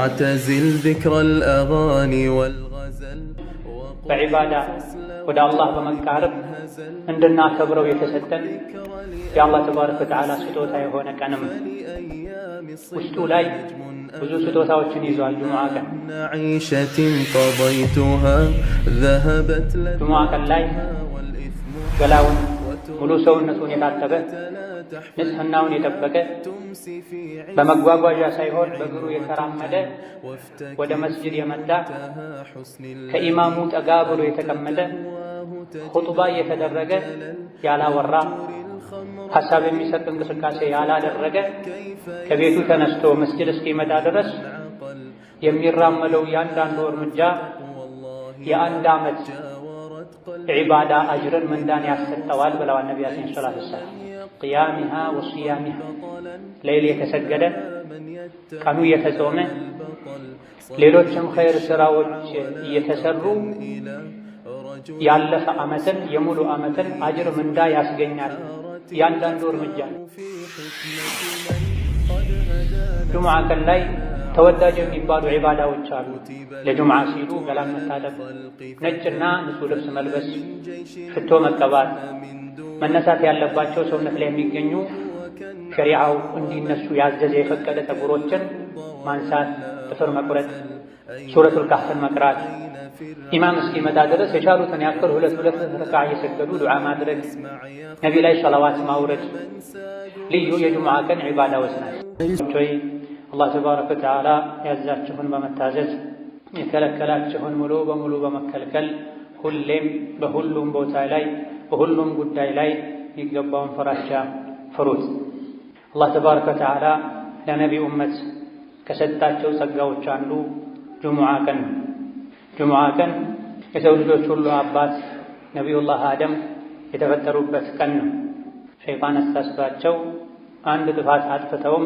فاعتزل ذكر الأغاني والغزل በዒባዳ ወደ አላህ በመቃረብ እንድናከብረው የተሰጠን የአላህ ተባረከ ወተዓላ ስጦታ የሆነ ቀንም ውስጡ ላይ ብዙ ስጦታዎችን ይዟል። ጁሙዓ ቀን ላይ ገላውን ሙሉ ሰውነቱን የታጠበ ንጽህናውን የጠበቀ በመጓጓዣ ሳይሆን በእግሩ የተራመደ ወደ መስጂድ የመጣ ከኢማሙ ጠጋ ብሎ የተቀመጠ ኹጥባ እየተደረገ ያላወራ ሐሳብ የሚሰጥ እንቅስቃሴ ያላደረገ ከቤቱ ተነስቶ መስጂድ እስኪመጣ ድረስ የሚራመደው ያንዳንዱ እርምጃ የአንድ ዓመት ዒባዳ አጅርን ምንዳን ያሰጠዋል ብለዋል ነቢያችን ሰለላሁ ዐለይሂ ወሰለም። ቅያሚሃ ወሲያሚሃ ሌሊት የተሰገደ ቀኑ እየተጾመ ሌሎችም ኸይር ስራዎች እየተሰሩ ያለፈ ዓመትን የሙሉ ዓመትን አጅር ምንዳ ያስገኛል ያንዳንዱ እርምጃ። ጁሙዓ ቀን ላይ ተወዳጅ የሚባሉ ዒባዳዎች አሉ። ለጁሙዓ ሲሉ ገላን መታጠብ፣ ነጭና ንጹህ ልብስ መልበስ፣ ሽቶ መቀባት፣ መነሳት ያለባቸው ሰውነት ላይ የሚገኙ ሸሪዓው እንዲነሱ ያዘዘ የፈቀደ ፀጉሮችን ማንሳት፣ ጥፍር መቁረጥ፣ ሱረቱል ካህፍን መቅራት፣ ኢማም እስኪመጣ ድረስ የቻሉትን ያክል ሁለት ረክዓ እየሰገዱ ዱዓ ማድረግ፣ ነቢ ላይ ሰላዋት ማውረድ ልዩ የጁሙዓ ቀን ዒባዳዎች ናቸው። አላህ ተባረከ ወተዓላ ያዛችሁን በመታዘዝ የከለከላችሁን ሙሉ በሙሉ በመከልከል ሁሌም በሁሉም ቦታ ላይ በሁሉም ጉዳይ ላይ የሚገባውን ፍራቻ ፍሩት። አላህ ተባረከ ወተዓላ ለነቢ ኡመት ከሰጣቸው ጸጋዎች አንዱ ጁሙዓ ቀን ነው። ጁሙዓ ቀን የሰው ልጆች ሁሉ አባት ነቢዩላህ አደም የተፈጠሩበት ቀን ነው። ሸይጣን አሳስቷቸው አንድ ጥፋት አጥፍተውም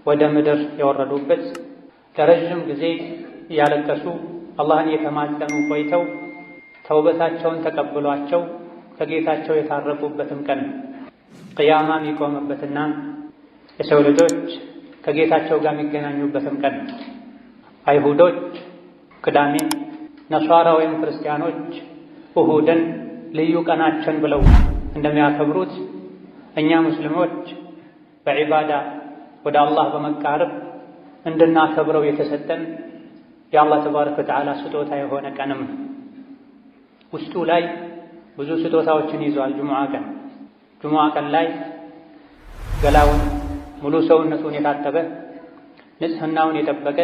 ወደ ምድር የወረዱበት ለረዥም ጊዜ እያለቀሱ አላህን እየተማጸኑ ቆይተው ተውበታቸውን ተቀብሏቸው ከጌታቸው የታረቁበትም ቀን ቅያማ የሚቆምበትና የሰው ልጆች ከጌታቸው ጋር የሚገናኙበትም ቀን። አይሁዶች ቅዳሜን፣ ነሷራ ወይም ክርስቲያኖች እሁድን ልዩ ቀናችን ብለው እንደሚያከብሩት እኛ ሙስሊሞች በዒባዳ ወደ አላህ በመቃረብ እንድናከብረው የተሰጠን የአላህ ተባረከ ወተዓላ ስጦታ የሆነ ቀንም ውስጡ ላይ ብዙ ስጦታዎችን ይዟል። ጁሙዓ ቀን ላይ ገላውን ሙሉ ሰውነቱን የታጠበ ንጽህናውን የጠበቀ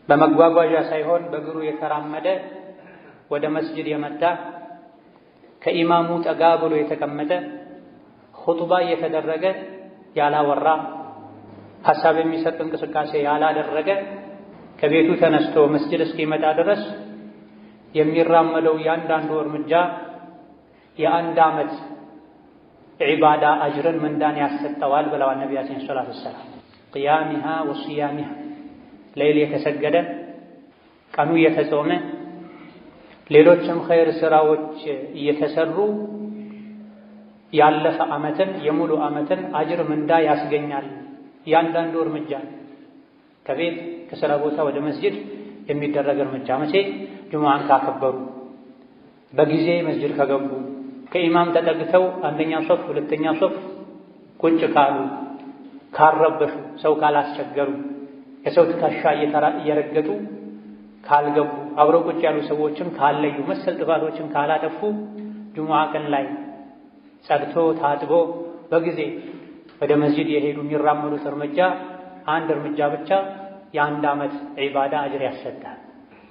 በመጓጓዣ ሳይሆን በእግሩ የተራመደ ወደ መስጂድ የመጣ ከኢማሙ ጠጋ ብሎ የተቀመጠ ኹጥባ እየተደረገ ያላወራ ሐሳብ የሚሰጥ እንቅስቃሴ ያላደረገ ከቤቱ ተነስቶ መስጂድ እስኪመጣ ድረስ የሚራመደው ያንዳንዱ እርምጃ የአንድ ዓመት ዒባዳ አጅርን ምንዳን ያሰጠዋል ብለዋል ነቢያችን ሰለላሁ ዐለይሂ ወሰለም። ቅያሚሃ ወሲያሚሃ ሌሊት የተሰገደ ቀኑ እየተጾመ ሌሎችም ኸይር ስራዎች እየተሰሩ ያለፈ ዓመትን የሙሉ ዓመትን አጅር ምንዳ ያስገኛል ያንዳንዱ እርምጃ። ከቤት ከሥራ ቦታ ወደ መስጂድ የሚደረግ እርምጃ መቼ? ጁሙዓን ካከበሩ፣ በጊዜ መስጂድ ከገቡ፣ ከኢማም ተጠግተው አንደኛ ሶፍ ሁለተኛ ሶፍ ቁጭ ካሉ፣ ካልረበሹ፣ ሰው ካላስቸገሩ፣ የሰው ትከሻ እየረገጡ ካልገቡ፣ አብረው ቁጭ ያሉ ሰዎችን ካለዩ፣ መሰል ጥፋቶችን ካላጠፉ ጁሙዓ ቀን ላይ ጸድቶ ታጥቦ በጊዜ ወደ መስጂድ የሄዱ የሚራመዱት እርምጃ አንድ እርምጃ ብቻ የአንድ ዓመት ዒባዳ አጅር ያሰጣል።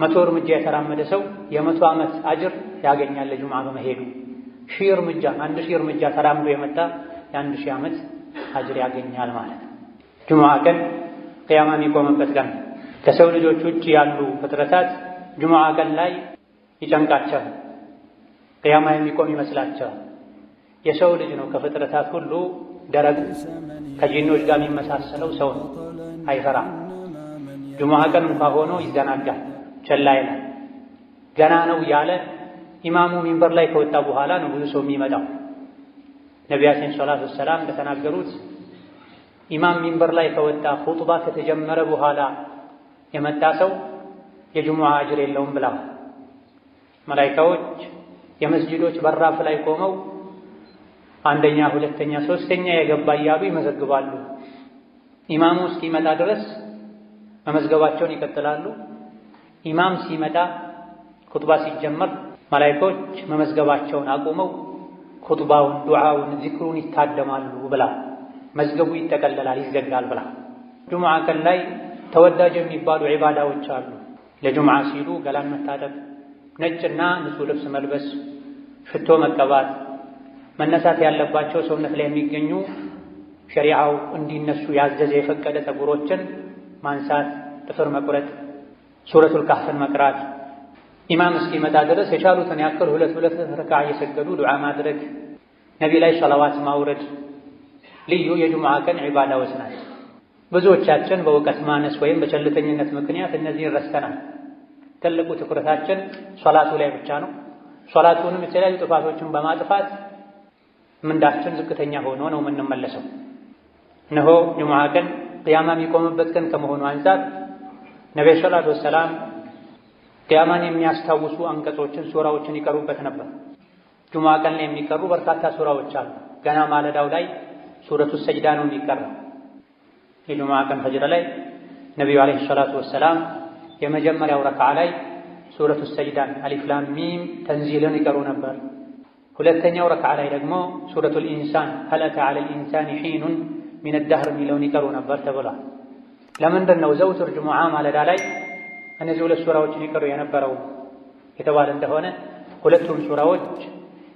100 እርምጃ የተራመደ ሰው የ100 ዓመት አጅር ያገኛል ለጁሙዓ በመሄዱ። 1000 እርምጃ 1000 እርምጃ ተራምዶ የመጣ የ1000 ዓመት አጅር ያገኛል ማለት ነው። ጁሙዓ ቀን ቅያማ የሚቆምበት ቀን። ከሰው ልጆች ውጭ ያሉ ፍጥረታት ጁሙዓ ቀን ላይ ይጨንቃቸዋል፣ ቅያማ የሚቆም ይመስላቸዋል። የሰው ልጅ ነው ከፍጥረታት ሁሉ ደረቅ፣ ከጂኖች ጋር የሚመሳሰለው ሰው ነው። አይፈራም። ጁሙዓ ቀን እንኳ ሆኖ ይዘናጋል፣ ቸላ ይላል። ገና ነው ያለ ኢማሙ ሚንበር ላይ ከወጣ በኋላ ነው ብዙ ሰው የሚመጣው። ነቢያችን ሰለላሁ ዐለይሂ ወሰለም እንደተናገሩት ኢማም ሚንበር ላይ ከወጣ ኹጥባ ከተጀመረ በኋላ የመጣ ሰው የጁሙዓ አጅር የለውም ብለዋል። መላኢካዎች የመስጂዶች በራፍ ላይ ቆመው አንደኛ፣ ሁለተኛ፣ ሶስተኛ የገባ እያሉ ይመዘግባሉ። ኢማሙ እስኪመጣ ድረስ መመዝገባቸውን ይቀጥላሉ። ኢማም ሲመጣ ኹጥባ ሲጀመር መላኢካዎች መመዝገባቸውን አቁመው ኹጥባውን፣ ዱዓውን፣ ዚክሩን ይታደማሉ ብላ መዝገቡ ይጠቀለላል፣ ይዘጋል ብላ። ጁሙዓ ቀን ላይ ተወዳጅ የሚባሉ ዒባዳዎች አሉ። ለጁሙዓ ሲሉ ገላን መታጠብ፣ ነጭና ንጹህ ልብስ መልበስ፣ ሽቶ መቀባት፣ መነሳት ያለባቸው ሰውነት ላይ የሚገኙ ሸሪዓው እንዲነሱ ያዘዘ የፈቀደ ፀጉሮችን ማንሳት፣ ጥፍር መቁረጥ፣ ሱረቱል ካህፍን መቅራት፣ ኢማም እስኪመጣ ድረስ የቻሉትን ያክል ሁለት ረክዓ እየሰገዱ ዱዓ ማድረግ፣ ነቢ ላይ ሰላዋት ማውረድ ልዩ የጁሙዓ ቀን ዒባዳዎች ናቸው። ብዙዎቻችን በእውቀት ማነስ ወይም በቸልተኝነት ምክንያት እነዚህን ረስተናል። ትልቁ ትኩረታችን ሶላቱ ላይ ብቻ ነው። ሶላቱንም የተለያዩ ጥፋቶችን በማጥፋት ምንዳችን ዝቅተኛ ሆኖ ነው የምንመለሰው። እነሆ ጁሙዓ ቀን ቅያማ የሚቆምበት ቀን ከመሆኑ አንፃር ነብዩ ሰለላሁ ዐለይሂ ወሰለም ቅያማን የሚያስታውሱ አንቀጾችን፣ ሱራዎችን ይቀሩበት ነበር። ጁሙዓ ቀን ላይ የሚቀሩ በርካታ ሱራዎች አሉ። ገና ማለዳው ላይ ሱረቱ ሰጅዳ ነው የሚቀራው። የጁሙዓ ቀን ፈጅር ላይ ነቢዩ ዐለይሂ ሰላቱ ወሰላም የመጀመሪያው ረክዓ ላይ ሱረቱ ሰጅዳን አሊፍ ላም ሚም ተንዚልን ይቀሩ ነበር። ሁለተኛው ረክዓ ላይ ደግሞ ሱረቱል ኢንሳን ሀል አታ ዐለል ኢንሳኒ ሒኑን ሚነ ደህር የሚለውን ይቀሩ ነበር ተብሏል። ለምንድን ነው ዘውትር ጁሙዓ ማለዳ ላይ እነዚህ ሁለት ሱራዎችን ይቀሩ የነበረው የተባለ እንደሆነ ሁለቱም ሱራዎች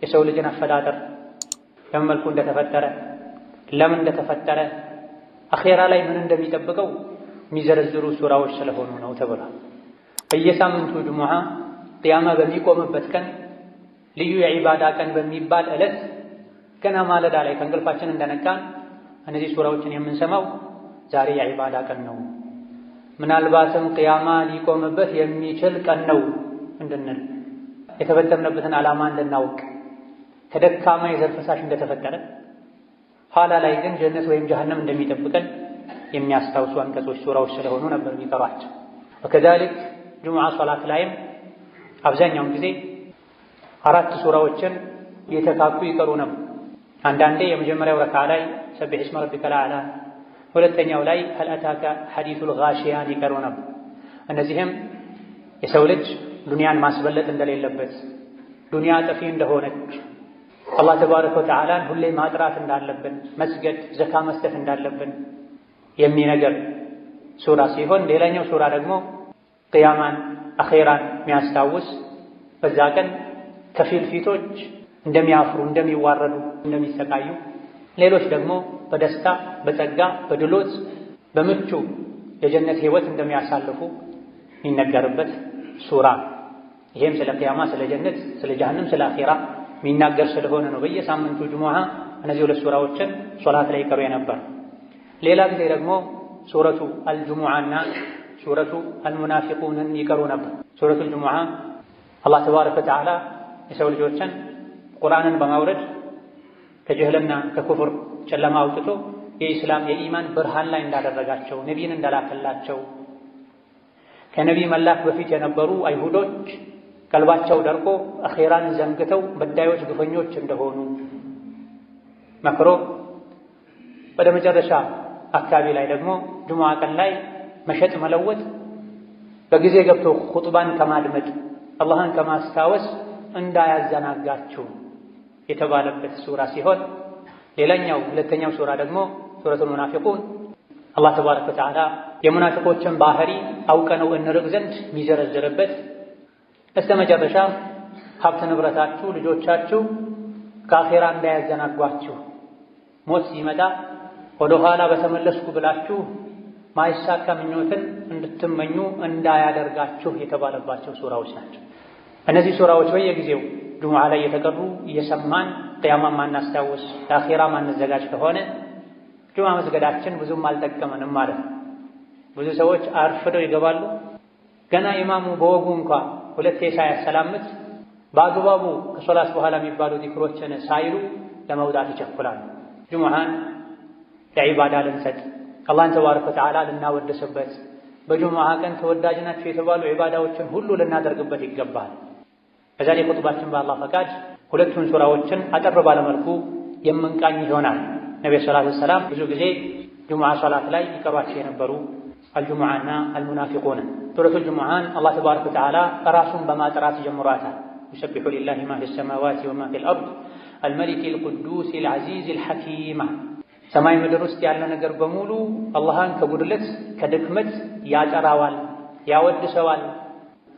የሰው ልጅን አፈጣጠር በምን መልኩ እንደተፈጠረ፣ ለምን እንደተፈጠረ፣ አኼራ ላይ ምን እንደሚጠብቀው የሚዘረዝሩ ሱራዎች ስለሆኑ ነው ተብሏል። በየሳምንቱ ጁሙዓ ቅያማ በሚቆምበት ቀን ልዩ የዒባዳ ቀን በሚባል ዕለት ገና ማለዳ ላይ ከእንቅልፋችን እንደነቃን እነዚህ ሱራዎችን የምንሰማው ዛሬ የዒባዳ ቀን ነው፣ ምናልባትም ቅያማ ሊቆምበት የሚችል ቀን ነው እንድንል፣ የተፈጠርንበትን ዓላማ እንድናውቅ፣ ከደካማ የዘር ፈሳሽ እንደተፈጠረ ኋላ ላይ ግን ጀነት ወይም ጀሀነም እንደሚጠብቀን የሚያስታውሱ አንቀጾች ሱራዎች ስለሆኑ ነበር የሚቀሯቸው። ወከዛሊክ ጁሙዓ ሶላት ላይም አብዛኛውን ጊዜ 4 ሱራዎችን እየተካኩ ይቀሩ ነበር። አንዳንዴ የመጀመሪያው ረክዓ ላይ ሰቢሕ እስመ ረቢከል አዕላ፣ ሁለተኛው ላይ ሀል አታከ ሐዲሱል ጋሺያን ይቀሩ ነበር። እነዚህም የሰው ልጅ ዱንያን ማስበለጥ እንደሌለበት፣ ዱንያ ጠፊ እንደሆነች፣ አላህ ተባረከ ወተዓላን ሁሌ ማጥራት እንዳለብን፣ መስገድ፣ ዘካ መስጠት እንዳለብን የሚነገር ሱራ ሲሆን ሌላኛው ሱራ ደግሞ ቅያማን፣ አኼራን የሚያስታውስ በዛ ቀን ከፊል ፊቶች እንደሚያፍሩ፣ እንደሚዋረዱ፣ እንደሚሰቃዩ፣ ሌሎች ደግሞ በደስታ በጸጋ በድሎት በምቹ የጀነት ህይወት እንደሚያሳልፉ የሚነገርበት ሱራ። ይሄም ስለ ቅያማ፣ ስለ ጀነት፣ ስለ ጀሀነም፣ ስለ አኼራ የሚናገር ስለሆነ ነው በየሳምንቱ ጁሙዓ እነዚህ ሁለት ሱራዎችን ሶላት ላይ ይቀሩ የነበር። ሌላ ጊዜ ደግሞ ሱረቱ አልጁሙዓና ሱረቱ አልሙናፊቁንን ይቀሩ ነበር። ሱረቱ አልጁሙዓ አላህ ተባረከ ወተዓላ የሰው ልጆችን ቁርአንን በማውረድ ከጅህልና ከኩፍር ጨለማ አውጥቶ የኢስላም የኢማን ብርሃን ላይ እንዳደረጋቸው፣ ነቢይን እንዳላከላቸው፣ ከነቢይ መላክ በፊት የነበሩ አይሁዶች ቀልባቸው ደርቆ አኼራን ዘንግተው በዳዮች ግፈኞች እንደሆኑ መክሮ ወደ መጨረሻ አካባቢ ላይ ደግሞ ጁሙዓ ቀን ላይ መሸጥ መለወጥ በጊዜ ገብቶ ኹጥባን ከማድመጥ አላህን ከማስታወስ እንዳያዘናጋችሁ የተባለበት ሱራ ሲሆን ሌላኛው ሁለተኛው ሱራ ደግሞ ሱረቱል ሙናፊቁን አላህ ተባረከ ወተዓላ የሙናፊቆችን ባህሪ አውቀነው እንርቅ ዘንድ የሚዘረዝርበት፣ እስከ መጨረሻ ሀብት ንብረታችሁ፣ ልጆቻችሁ ከአኼራ እንዳያዘናጓችሁ፣ ሞት ሲመጣ ወደ ኋላ በተመለስኩ ብላችሁ ማይሳካ ምኞትን እንድትመኙ እንዳያደርጋችሁ የተባለባቸው ሱራዎች ናቸው። እነዚህ ሱራዎች በየጊዜው ጁሙዓ ላይ የተቀሩ እየሰማን ቅያማ ማናስታውስ ለአኼራ ማንዘጋጅ ከሆነ ጁሙዓ መስገዳችን ብዙም አልጠቀመንም ማለት ነው። ብዙ ሰዎች አርፍደው ይገባሉ። ገና ኢማሙ በወጉ እንኳ ሁለቴ ሳያሰላምት በአግባቡ ከሶላት በኋላ የሚባሉ ዚክሮችን ሳይሉ ለመውጣት ይቸኩላሉ። ጁሙዓን ለዒባዳ ልንሰጥ፣ አላህን ተባረከ ወተዓላ ልናወድስበት፣ በጁሙዓ ቀን ተወዳጅ ናቸው የተባሉ ዒባዳዎችን ሁሉ ልናደርግበት ይገባል። በዛሬ ኹጥባችን በአላህ ፈቃድ ሁለቱን ሱራዎችን አጠር ባለመልኩ የምንቃኝ ይሆናል። ነብዩ ሰለላሁ ዐለይሂ ወሰለም ብዙ ጊዜ ጁሙዓ ሶላት ላይ ይቀሯቸው የነበሩ አልጁሙዓና አልሙናፊቁን። ሱረቱል ጁሙዓን አላህ ተባረከ ወተዓላ ራሱን በማጥራት ጀምሯታል። يسبح لله ما في السماوات وما في الأرض الملك القدوس العزيز الحكيم ሰማይ ምድር ውስጥ ያለ ነገር በሙሉ አላህን ከጉድለት ከድክመት ያጠራዋል ያወድሰዋል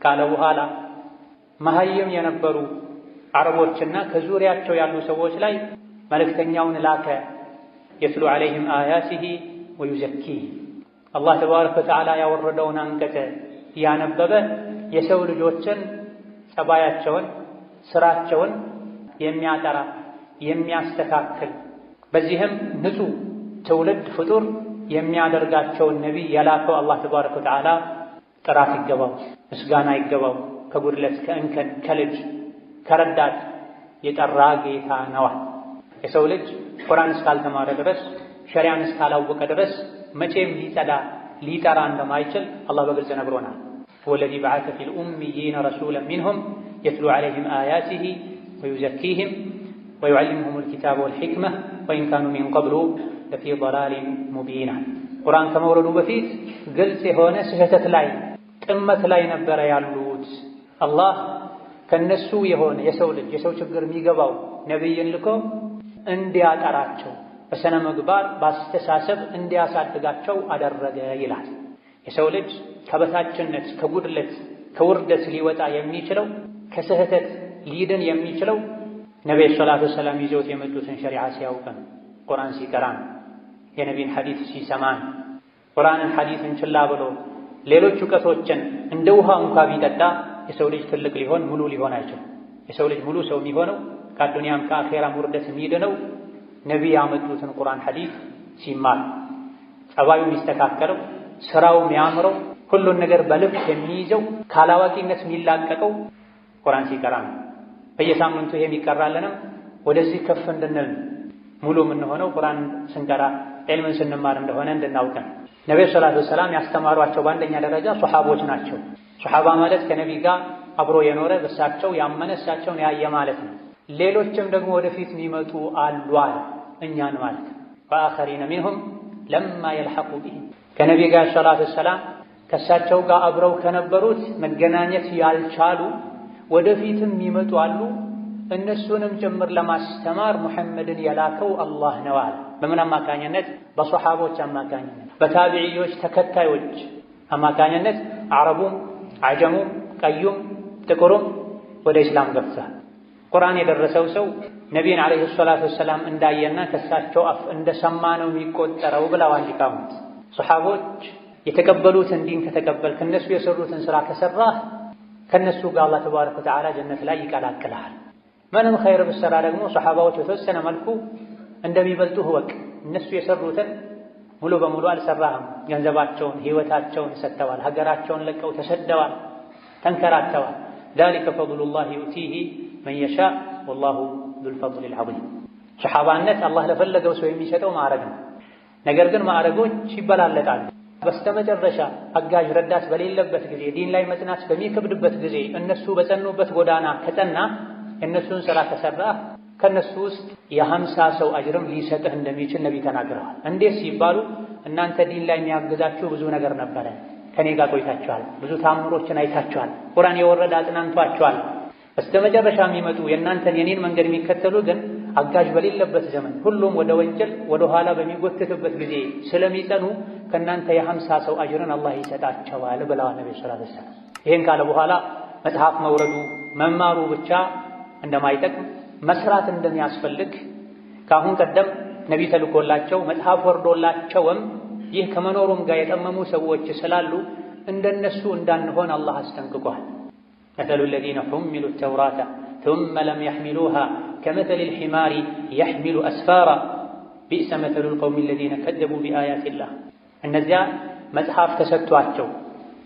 ካለ በኋላ መሀይም የነበሩ አረቦችና ከዙሪያቸው ያሉ ሰዎች ላይ መልእክተኛውን ላከ። የትሉ ዐለይሂም አያቲሂ ወዩዘኪህ አላህ ተባረከ ወተዓላ ያወረደውን አንቀጽ ያነበበ የሰው ልጆችን ጸባያቸውን ስራቸውን የሚያጠራ የሚያስተካክል በዚህም ንጹህ ትውልድ ፍጡር የሚያደርጋቸውን ነቢይ የላከው አላህ ተባረከ ወተዓላ ጥራት ይገባው፣ ምስጋና ይገባው። ከጉድለት ከእንከን ከልጅ ከረዳት የጠራ ጌታ ነዋ። የሰው ልጅ ቁርአን እስካልተማረ ድረስ ሸሪዓን እስካላወቀ ድረስ መቼም ሊጸዳ ሊጠራ እንደማይችል አላህ በግልጽ ነግሮናል። ወለዚ በዐሰ ፊል ኡሚይነ ረሱለን ሚንሁም የትሉ ዐለይሂም አያቲሂ ወዩዘኪሂም ወዩዐልሊሙሁሙል ኪታበ ወልሒክመ ወኢን ካኑ ሚን ቀብሉ ለፊ ضላሊን ሙቢን። ቁርአን ከመውረዱ በፊት ግልጽ የሆነ ስህተት ላይ ጥመት ላይ ነበረ ያሉት። አላህ ከነሱ የሆነ የሰው ልጅ የሰው ችግር የሚገባው ነቢይን ልኮ እንዲያጠራቸው በስነ ምግባር በአስተሳሰብ እንዲያሳድጋቸው አደረገ ይላል። የሰው ልጅ ከበታችነት ከጉድለት ከውርደት ሊወጣ የሚችለው ከስህተት ሊድን የሚችለው ነብዩ ሰለላሁ ዐለይሂ ወሰለም ይዘውት የመጡትን ሸሪዓ ሲያውቀን፣ ቁርአን ሲቀራን፣ የነቢይን ሐዲስ ሲሰማን። ቁርአንን ሐዲስን ችላ ብሎ ሌሎች እውቀቶችን እንደ ውሃ እንኳ ቢጠጣ የሰው ልጅ ትልቅ ሊሆን ሙሉ ሊሆን አይችልም። የሰው ልጅ ሙሉ ሰው የሚሆነው ከአዱንያም ከአኼራም ውርደት የሚድነው ነቢይ ያመጡትን ቁርአን ሐዲስ ሲማር፣ ጸባዩ የሚስተካከለው ስራው የሚያምረው ሁሉን ነገር በልብ የሚይዘው ካላዋቂነት የሚላቀቀው ቁርአን ሲቀራ ነው። በየሳምንቱ ይሄ የሚቀራልንም ወደዚህ ከፍ እንድንል ሙሉ የምንሆነው ቁርአን ስንቀራ ዒልምን ስንማር እንደሆነ እንድናውቀን። ነብዩ ሰለላሁ ዐለይሂ ወሰለም ያስተማሯቸው በአንደኛ ደረጃ ሱሐቦች ናቸው። ሱሐባ ማለት ከነቢይ ጋር አብሮ የኖረ በሳቸው ያመነ እሳቸውን ያየ ማለት ነው። ሌሎችም ደግሞ ወደፊት የሚመጡ አሉ አለ እኛን ማለት ነው። ወአኸሪነ ሚንሁም ለማ የልሐቁ ቢሂም ከነቢይ ጋር ሰለላሁ ዐለይሂ ወሰለም ከእሳቸው ጋር አብረው ከነበሩት መገናኘት ያልቻሉ ወደፊትም ይመጡ አሉ። እነሱንም ጭምር ለማስተማር ሙሐመድን የላከው አላህ ነው አለ። በምን አማካኝነት? በሱሐቦች አማካኝነት፣ በታቢዒዎች ተከታዮች አማካኝነት አረቡም አጀሙም ቀዩም ጥቁሩም ወደ ኢስላም ገብቷል። ቁርአን የደረሰው ሰው ነቢይን ዓለይሂ ሰላቱ ወሰላም እንዳየና ከእሳቸው አፍ እንደሰማ ነው የሚቆጠረው ብለዋል ሊቃውንት። ሱሐቦች የተቀበሉትን ዲን ከተቀበልክ እነሱ የሰሩትን ስራ ከሰራህ ከነሱ ጋር አላህ ተባረከ ወተዓላ ጀነት ላይ ይቀላቅልሃል። ምንም ኸይር ብትሰራ ደግሞ ሱሐባዎች በተወሰነ መልኩ እንደሚበልጡህ እወቅ። እነሱ የሰሩትን ሙሉ በሙሉ አልሰራህም። ገንዘባቸውን ሕይወታቸውን ሰጥተዋል። ሀገራቸውን ለቀው ተሰደዋል፣ ተንከራተዋል። ዛሊከ ፈድሉላህ ዩእቲሂ መን የሻእ ወላሁ ዙል ፈድሊል ዐዚም። ሱሐባነት አላህ ለፈለገው ሰው የሚሰጠው ማዕረግ ነው። ነገር ግን ማዕረጎች ይበላለጣሉ። በስተመጨረሻ አጋዥ ረዳት በሌለበት ጊዜ፣ ዲን ላይ መጽናት በሚከብድበት ጊዜ እነሱ በጸኑበት ጎዳና ከጸና የእነሱን ስራ ከሰራህ ከእነሱ ውስጥ የ50 ሰው አጅርም ሊሰጥህ እንደሚችል ነቢይ ተናግረዋል። እንዴት ሲባሉ እናንተ ዲን ላይ የሚያግዛችሁ ብዙ ነገር ነበረ፣ ከኔ ጋር ቆይታችኋል፣ ብዙ ታምሮችን አይታችኋል፣ ቁርአን የወረደ አጽናንቷችኋል። በስተመጨረሻ የሚመጡ የእናንተን የኔን መንገድ የሚከተሉ ግን አጋዥ በሌለበት ዘመን ሁሉም ወደ ወንጀል ወደ ኋላ በሚጎትትበት ጊዜ ስለሚጸኑ ከእናንተ የ50 ሰው አጅርን አላህ ይሰጣቸዋል ብለዋል ነብዩ ሰለላሁ ዐለይሂ ወሰለም። ይሄን ካለ በኋላ መጽሐፍ መውረዱ መማሩ ብቻ እንደማይጠቅም መስራት እንደሚያስፈልግ ከአሁን ቀደም ነቢይ ተልኮላቸው መጽሐፍ ወርዶላቸውም ይህ ከመኖሩም ጋር የጠመሙ ሰዎች ስላሉ እንደነሱ እንዳንሆን አላህ አስጠንቅቋል። مثل الذين حملوا التوراة ثم لم يحملوها كمثل الحمار يحمل أسفارا بئس مثل القوم الذين كذبوا بآيات الله። እነዚያ መጽሐፍ ተሰጥቷቸው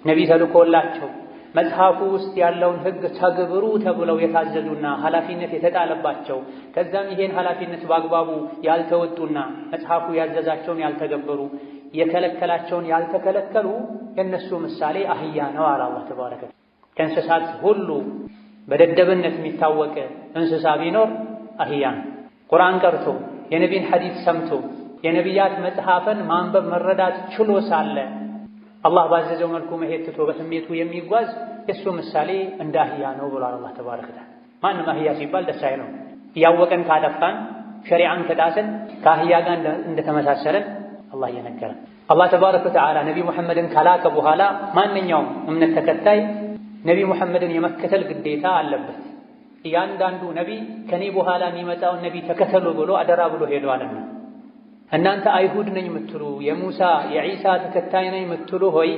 ነቢይ ተልኮላቸው መጽሐፉ ውስጥ ያለውን ሕግ ተግብሩ ተብለው የታዘዙና ኃላፊነት የተጣለባቸው ከዛም ይሄን ኃላፊነት በአግባቡ ያልተወጡና መጽሐፉ ያዘዛቸውን ያልተገበሩ የከለከላቸውን ያልተከለከሉ የነሱ ምሳሌ አህያ ነው አለ አላህ ተባረከ። ከእንስሳት ሁሉ በደደብነት የሚታወቅ እንስሳ ቢኖር አህያ ነው። ቁርአን ቀርቶ የነቢይን ሐዲስ ሰምቶ የነቢያት መጽሐፍን ማንበብ መረዳት ችሎ ሳለ አላህ ባዘዘው መልኩ መሄድ ትቶ በስሜቱ የሚጓዝ የሱ ምሳሌ እንደ አህያ ነው ብሏል አላህ ተባረከ። ማንም አህያ ሲባል ደስ አይለው። እያወቀን ካጠፋን ሸሪዓን ከጣሰን ከአህያ ጋር እንደተመሳሰለን አላህ እየነገረን። አላህ ተባረከ ወተዓላ ነቢ ሙሐመድን ከላከ በኋላ ማንኛውም እምነት ተከታይ ነቢ ሙሐመድን የመከተል ግዴታ አለበት። እያንዳንዱ ነቢ ከኔ በኋላ የሚመጣውን ነቢ ተከተሉ ብሎ አደራ ብሎ ሄዷልና እናንተ አይሁድ ነኝ የምትሉ የሙሳ የዒሳ ተከታይ ነኝ የምትሉ ሆይ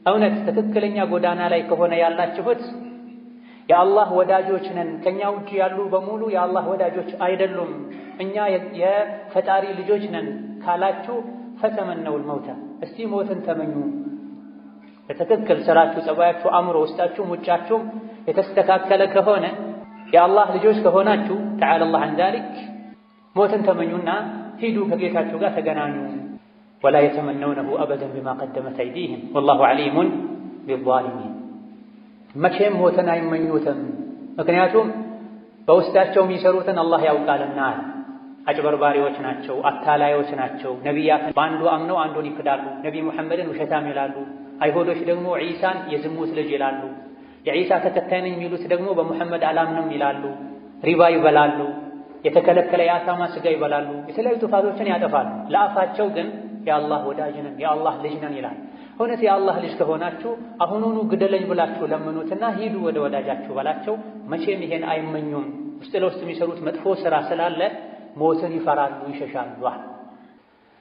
እውነት ትክክለኛ ጎዳና ላይ ከሆነ ያላችሁት የአላህ ወዳጆች ነን፣ ከኛ ውጭ ያሉ በሙሉ የአላህ ወዳጆች አይደሉም፣ እኛ የፈጣሪ ልጆች ነን ካላችሁ ፈተመነውል መውታ እስቲ ሞትን ተመኙ። በትክክል ስራችሁ፣ ጸባያችሁ፣ አእምሮ፣ ውስጣችሁም ውጫችሁም የተስተካከለ ከሆነ የአላህ ልጆች ከሆናችሁ ተዓላ አላህ ዐን ዛሊክ ሞትን ተመኙና ሂዱ ከጌታችሁ ጋር ተገናኙ። ወላ የተመነውነሁ አበደን ቢማ ቀደመት አይዲህም ወላሁ ዐሊሙን ቢዛሊሚን። መቼም ሞትን አይመኙትም፣ ምክንያቱም በውስጣቸው የሚሰሩትን አላህ ያውቃልና። አጭበርባሪዎች ናቸው፣ አታላዮች ናቸው። ነቢያትን በአንዱ አምነው አንዱን ይክዳሉ። ነቢ ሙሐመድን ውሸታም ይላሉ። አይሁዶች ደግሞ ዒሳን የዝሙት ልጅ ይላሉ። የዒሳ ተከታይ ነኝ የሚሉት ደግሞ በሙሐመድ አላምንም ይላሉ። ሪባ ይበላሉ። የተከለከለ የአሳማ ስጋ ይበላሉ። የተለያዩ ጥፋቶችን ያጠፋሉ። ለአፋቸው ግን የአላህ ወዳጅ ነን የአላህ ልጅ ነን ይላል። እውነት የአላህ ልጅ ከሆናችሁ አሁኑኑ ግደለኝ ብላችሁ ለምኑትና ሂዱ ወደ ወዳጃችሁ በላቸው። መቼም ይሄን አይመኙም። ውስጥ ለውስጥ የሚሰሩት መጥፎ ስራ ስላለ ሞትን ይፈራሉ፣ ይሸሻሉ።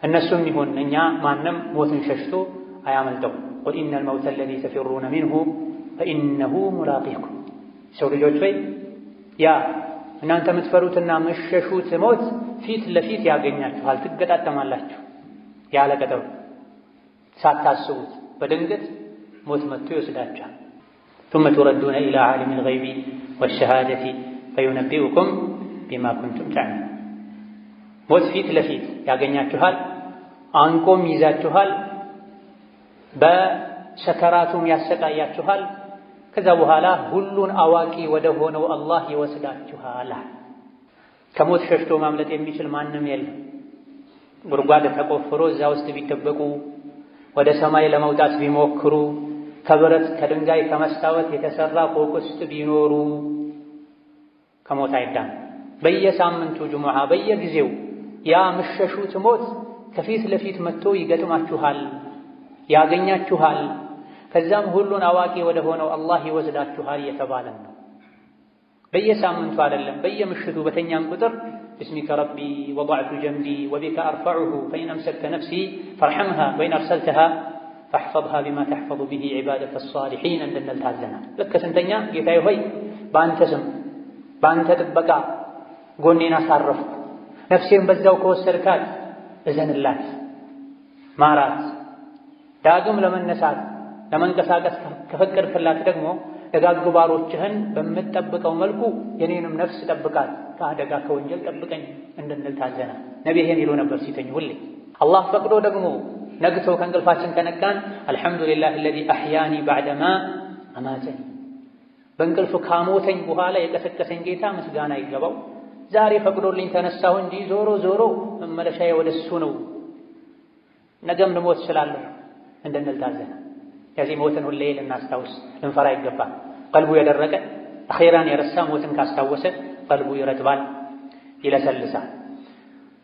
እነሱም ይሁን እኛ ማንም ሞትን ሸሽቶ አያመልጠው። ቁል ኢነል መውተ አለዚ ተፊሩነ ሚንሁ ፈኢነሁ ሙላቂኩም። ሰው ልጆች ሆይ ያ እናንተ የምትፈሩትና መሸሹት ሞት ፊት ለፊት ያገኛችኋል፣ ትገጣጠማላችሁ። ያለ ቀጠሮ ሳታስቡት በድንገት ሞት መጥቶ ይወስዳችኋል። ثم تردون إلى عالم الغيب والشهادة فينبئكم بما كنتم تعملون። ሞት ፊት ለፊት ያገኛችኋል፣ አንቆም ይዛችኋል፣ በሰከራቱም ያሰቃያችኋል። ከዛ በኋላ ሁሉን አዋቂ ወደ ሆነው አላህ ይወስዳችኋል። ከሞት ሸሽቶ ማምለጥ የሚችል ማንም የለም። ጉድጓድ ተቆፍሮ እዛ ውስጥ ቢደበቁ፣ ወደ ሰማይ ለመውጣት ቢሞክሩ፣ ከብረት ከድንጋይ ከመስታወት የተሰራ ፎቅ ውስጥ ቢኖሩ ከሞት አይዳን። በየሳምንቱ ጁሙዓ በየጊዜው ያ ምሸሹት ሞት ከፊት ለፊት መጥቶ ይገጥማችኋል፣ ያገኛችኋል። ከዛም ሁሉን አዋቂ ወደ ሆነው አላህ ይወስዳችኋል የተባለ ነው። በየሳምንቱ አይደለም፣ በየምሽቱ በተኛም ቁጥር ብስሚከ ረቢ ወضዕቱ ጀንቢ ወቢከ አርፈዑሁ ፈኢን አምሰክተ ነፍሲ ፈርሐምሃ ወኢን አርሰልተሃ ፈሕፈظሃ ቢማ ተሕፈظ ቢሂ ዒባደከ አሳሊሒን እንድንል ታዘናል። ልክ ስንተኛ ጌታዬ ሆይ በአንተ ስም በአንተ ጥበቃ ጎኔን አሳረፍኩ፣ ነፍሴን በዛው ከወሰድካት እዘንላት፣ ማራት፣ ዳግም ለመነሳት ለመንቀሳቀስ ከፈቀድክላት ደግሞ ደጋግ ባሮችህን በምትጠብቀው መልኩ የኔንም ነፍስ ጠብቃት፣ ከአደጋ ከወንጀል ጠብቀኝ እንድንል ታዘናል። ነቢ ይሄን ይሉ ነበር ሲተኙ ሁሌ። አላህ ፈቅዶ ደግሞ ነግቶ ከእንቅልፋችን ከነቃን አልሐምዱሊላህ አለዚ አሕያኒ ባዕደማ አማተኒ፣ በእንቅልፍ ካሞተኝ በኋላ የቀሰቀሰኝ ጌታ ምስጋና ይገባው። ዛሬ ፈቅዶልኝ ተነሳሁ እንጂ ዞሮ ዞሮ መመለሻዬ ወደሱ ነው፣ ነገም ልሞት እችላለሁ እንድንል ታዘናል። ከዚህ ሞትን ሁሌ ልናስታውስ ልንፈራ ይገባል። ቀልቡ የደረቀ አኼራን የረሳ ሞትን ካስታወሰ ቀልቡ ይረጥባል፣ ይለሰልሳል።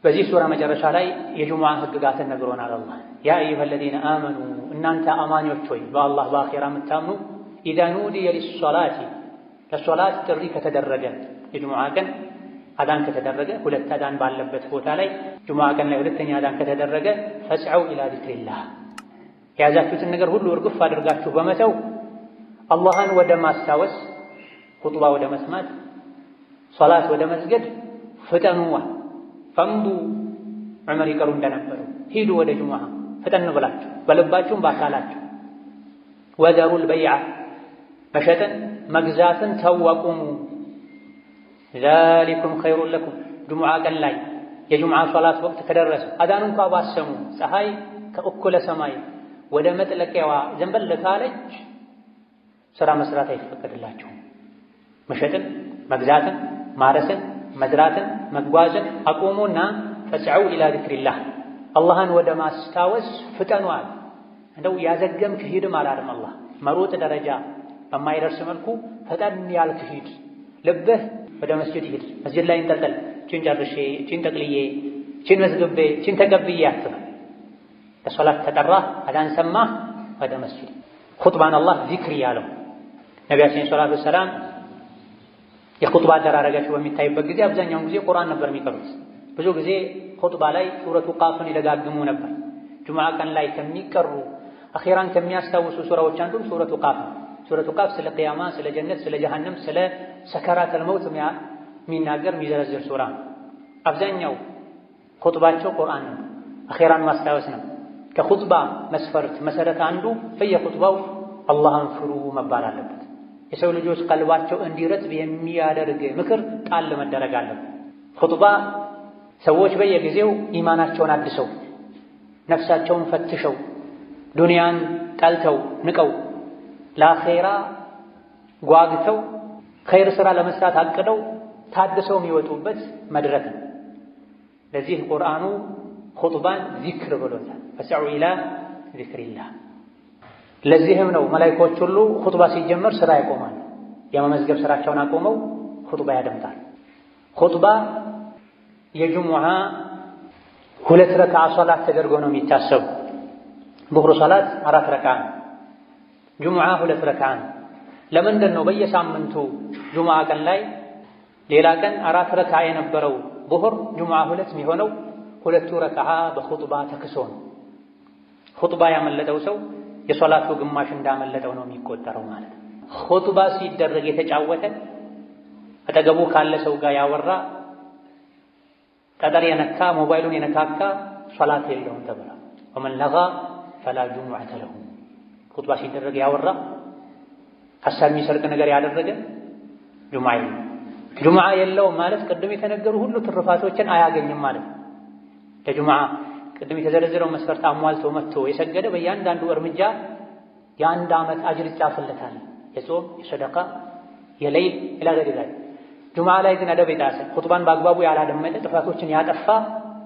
በዚህ ሱራ መጨረሻ ላይ የጁሙዓ ህግጋትን ነግሮናል አላህ። ያ አዩሃ አለዚነ አመኑ እናንተ አማኞች ሆይ በአላህ በአኼራ የምታምኑ ኢዛ ኑዲየ ሊሶላቲ ለሶላት ጥሪ ከተደረገ የጁሙዓ ቀን አዳን ከተደረገ ሁለት አዳን ባለበት ቦታ ላይ ጁሙዓ ቀን ላይ ሁለተኛ አዳን ከተደረገ ፈስዐው ኢላ ዚክሪላህ የያዛችሁትን ነገር ሁሉ እርግፍ አድርጋችሁ በመተው አላህን ወደ ማስታወስ፣ ኹጥባ ወደ መስማት፣ ሶላት ወደ መስገድ ፍጠኑዋ። ፈምዱ ዑመር ይቀሩ እንደነበሩ ሂዱ ወደ ጁሙዓ ፍጠን ብላችሁ በልባችሁም በአካላችሁ። ወዘሩል በይዓ መሸጥን መግዛትን ተወቁሙ። ዛሊኩም ኸይሩን ለኩም ጁሙዓ ቀን ላይ የጁሙዓ ሶላት ወቅት ከደረሰ አዳን እንኳ ባሰሙ ፀሐይ ከእኩለ ሰማይ ወደ መጥለቂያዋ ዘንበል ካለች ስራ መስራት አይፈቀድላቸውም። መሸጥን፣ መግዛትን፣ ማረስን፣ መዝራትን፣ መጓዝን አቁሙና ፈስዑ ኢላ ዚክሪላህ አላህን ወደ ማስታወስ ፍጠኗል። እንደው ያዘገምክ ሂድም አላለም አላህ። መሮጥ ደረጃ በማይደርስ መልኩ ፈጠን ያልክ ሂድ። ልብህ ወደ መስጂድ ሂድ። መስጂድ ላይ እንጠልጠል። እቺን ጨርሼ፣ እቺን ጠቅልዬ፣ እቺን መዝግቤ፣ እቺን ተቀብዬ አትበል። ለሶላት ተጠራህ፣ አዛን ሰማህ፣ ወደ መስጂድ። ኹጥባን አላህ ዚክር ያለው ነቢያችን ሰለላሁ ዐለይሂ ወሰለም የኹጥባ አደራረጋቸው በሚታይበት ጊዜ አብዛኛውን ጊዜ ቁርአን ነበር የሚቀሩት። ብዙ ጊዜ ኹጥባ ላይ ሱረቱ ቃፍን ይደጋግሙ ነበር። ጁምዓ ቀን ላይ ከሚቀሩ አኺራን ከሚያስታውሱ ሱራዎች አንዱም ሱረቱ ቃፍ ነው። ሱረቱ ቃፍ ስለ ቂያማ፣ ስለ ጀነት፣ ስለ ጀሃነም፣ ስለ ሰከራተል መውት የሚናገር የሚዘረዝር ሱራ ነው። አብዛኛው ኹጥባቸው ቁርአን ነው፣ አኺራን ማስታወስ ነው። ከኹጥባ መስፈርት መሰረት አንዱ በየኹጥባው አላህን ፍሩ መባል አለበት። የሰው ልጆች ቀልባቸው እንዲረጥብ የሚያደርግ ምክር ጣል መደረግ አለበት። ኹጥባ ሰዎች በየጊዜው ኢማናቸውን አድሰው ነፍሳቸውን ፈትሸው ዱንያን ጠልተው ንቀው ለአኼራ ጓግተው ኸይር ሥራ ለመስራት አቅደው ታድሰው የሚወጡበት መድረክ ነው። ለዚህ ቁርአኑ ኹጥባን ዚክር ብሎታል። ፈስዑ ኢላ ዚክሪላህ። ለዚህም ነው መላኢኮች ሁሉ ኹጥባ ሲጀመር ስራ ያቆማሉ። የመመዝገብ ስራቸውን አቆመው ኹጥባ ያደምጣል። ኹጥባ የጁሙዓ 2 ረክዓ ሶላት ተደርጎ ነው የሚታሰቡ። ዙህር ሶላት 4 ረክዓ፣ ጁሙዓ 2 ረክዓ። ለምንድን ነው በየሳምንቱ ጁሙዓ ቀን ላይ ሌላ ቀን 4 ረክዓ የነበረው ዙህር ጁሙዓ 2 የሚሆነው? 2 ረክዓ በኹጥባ ተክሶ ነው። ኹጥባ ያመለጠው ሰው የሶላቱ ግማሽ እንዳመለጠው ነው የሚቆጠረው ማለት ነው። ኹጥባ ሲደረግ የተጫወተ አጠገቡ ካለ ሰው ጋር ያወራ ጠጠር የነካ ሞባይሉን የነካካ ሶላት የለውም ተብሏል። ወመን ለጋ ፈላ ጁሙዐተ ለሁ። ኹጥባ ሲደረግ ያወራ ሐሳብ የሚሰርቅ ነገር ያደረገ ጁሙዓ የለውም። ጁሙዓ የለውም ማለት ቅድም የተነገሩ ሁሉ ትርፋቶችን አያገኝም ማለት ነው። ለጁሙዓ ቅድም የተዘረዘረው መስፈርት አሟልቶ መጥቶ የሰገደ በእያንዳንዱ እርምጃ የአንድ ዓመት አጅር ይጻፍለታል። የጾም፣ የሰደቃ፣ የሌይል ኢላ ገይሪ ዛሊክ። ጁሙዓ ላይ ግን አደብ የጣሰ ኹጥባን በአግባቡ ያላደመጠ ጥፋቶችን ያጠፋ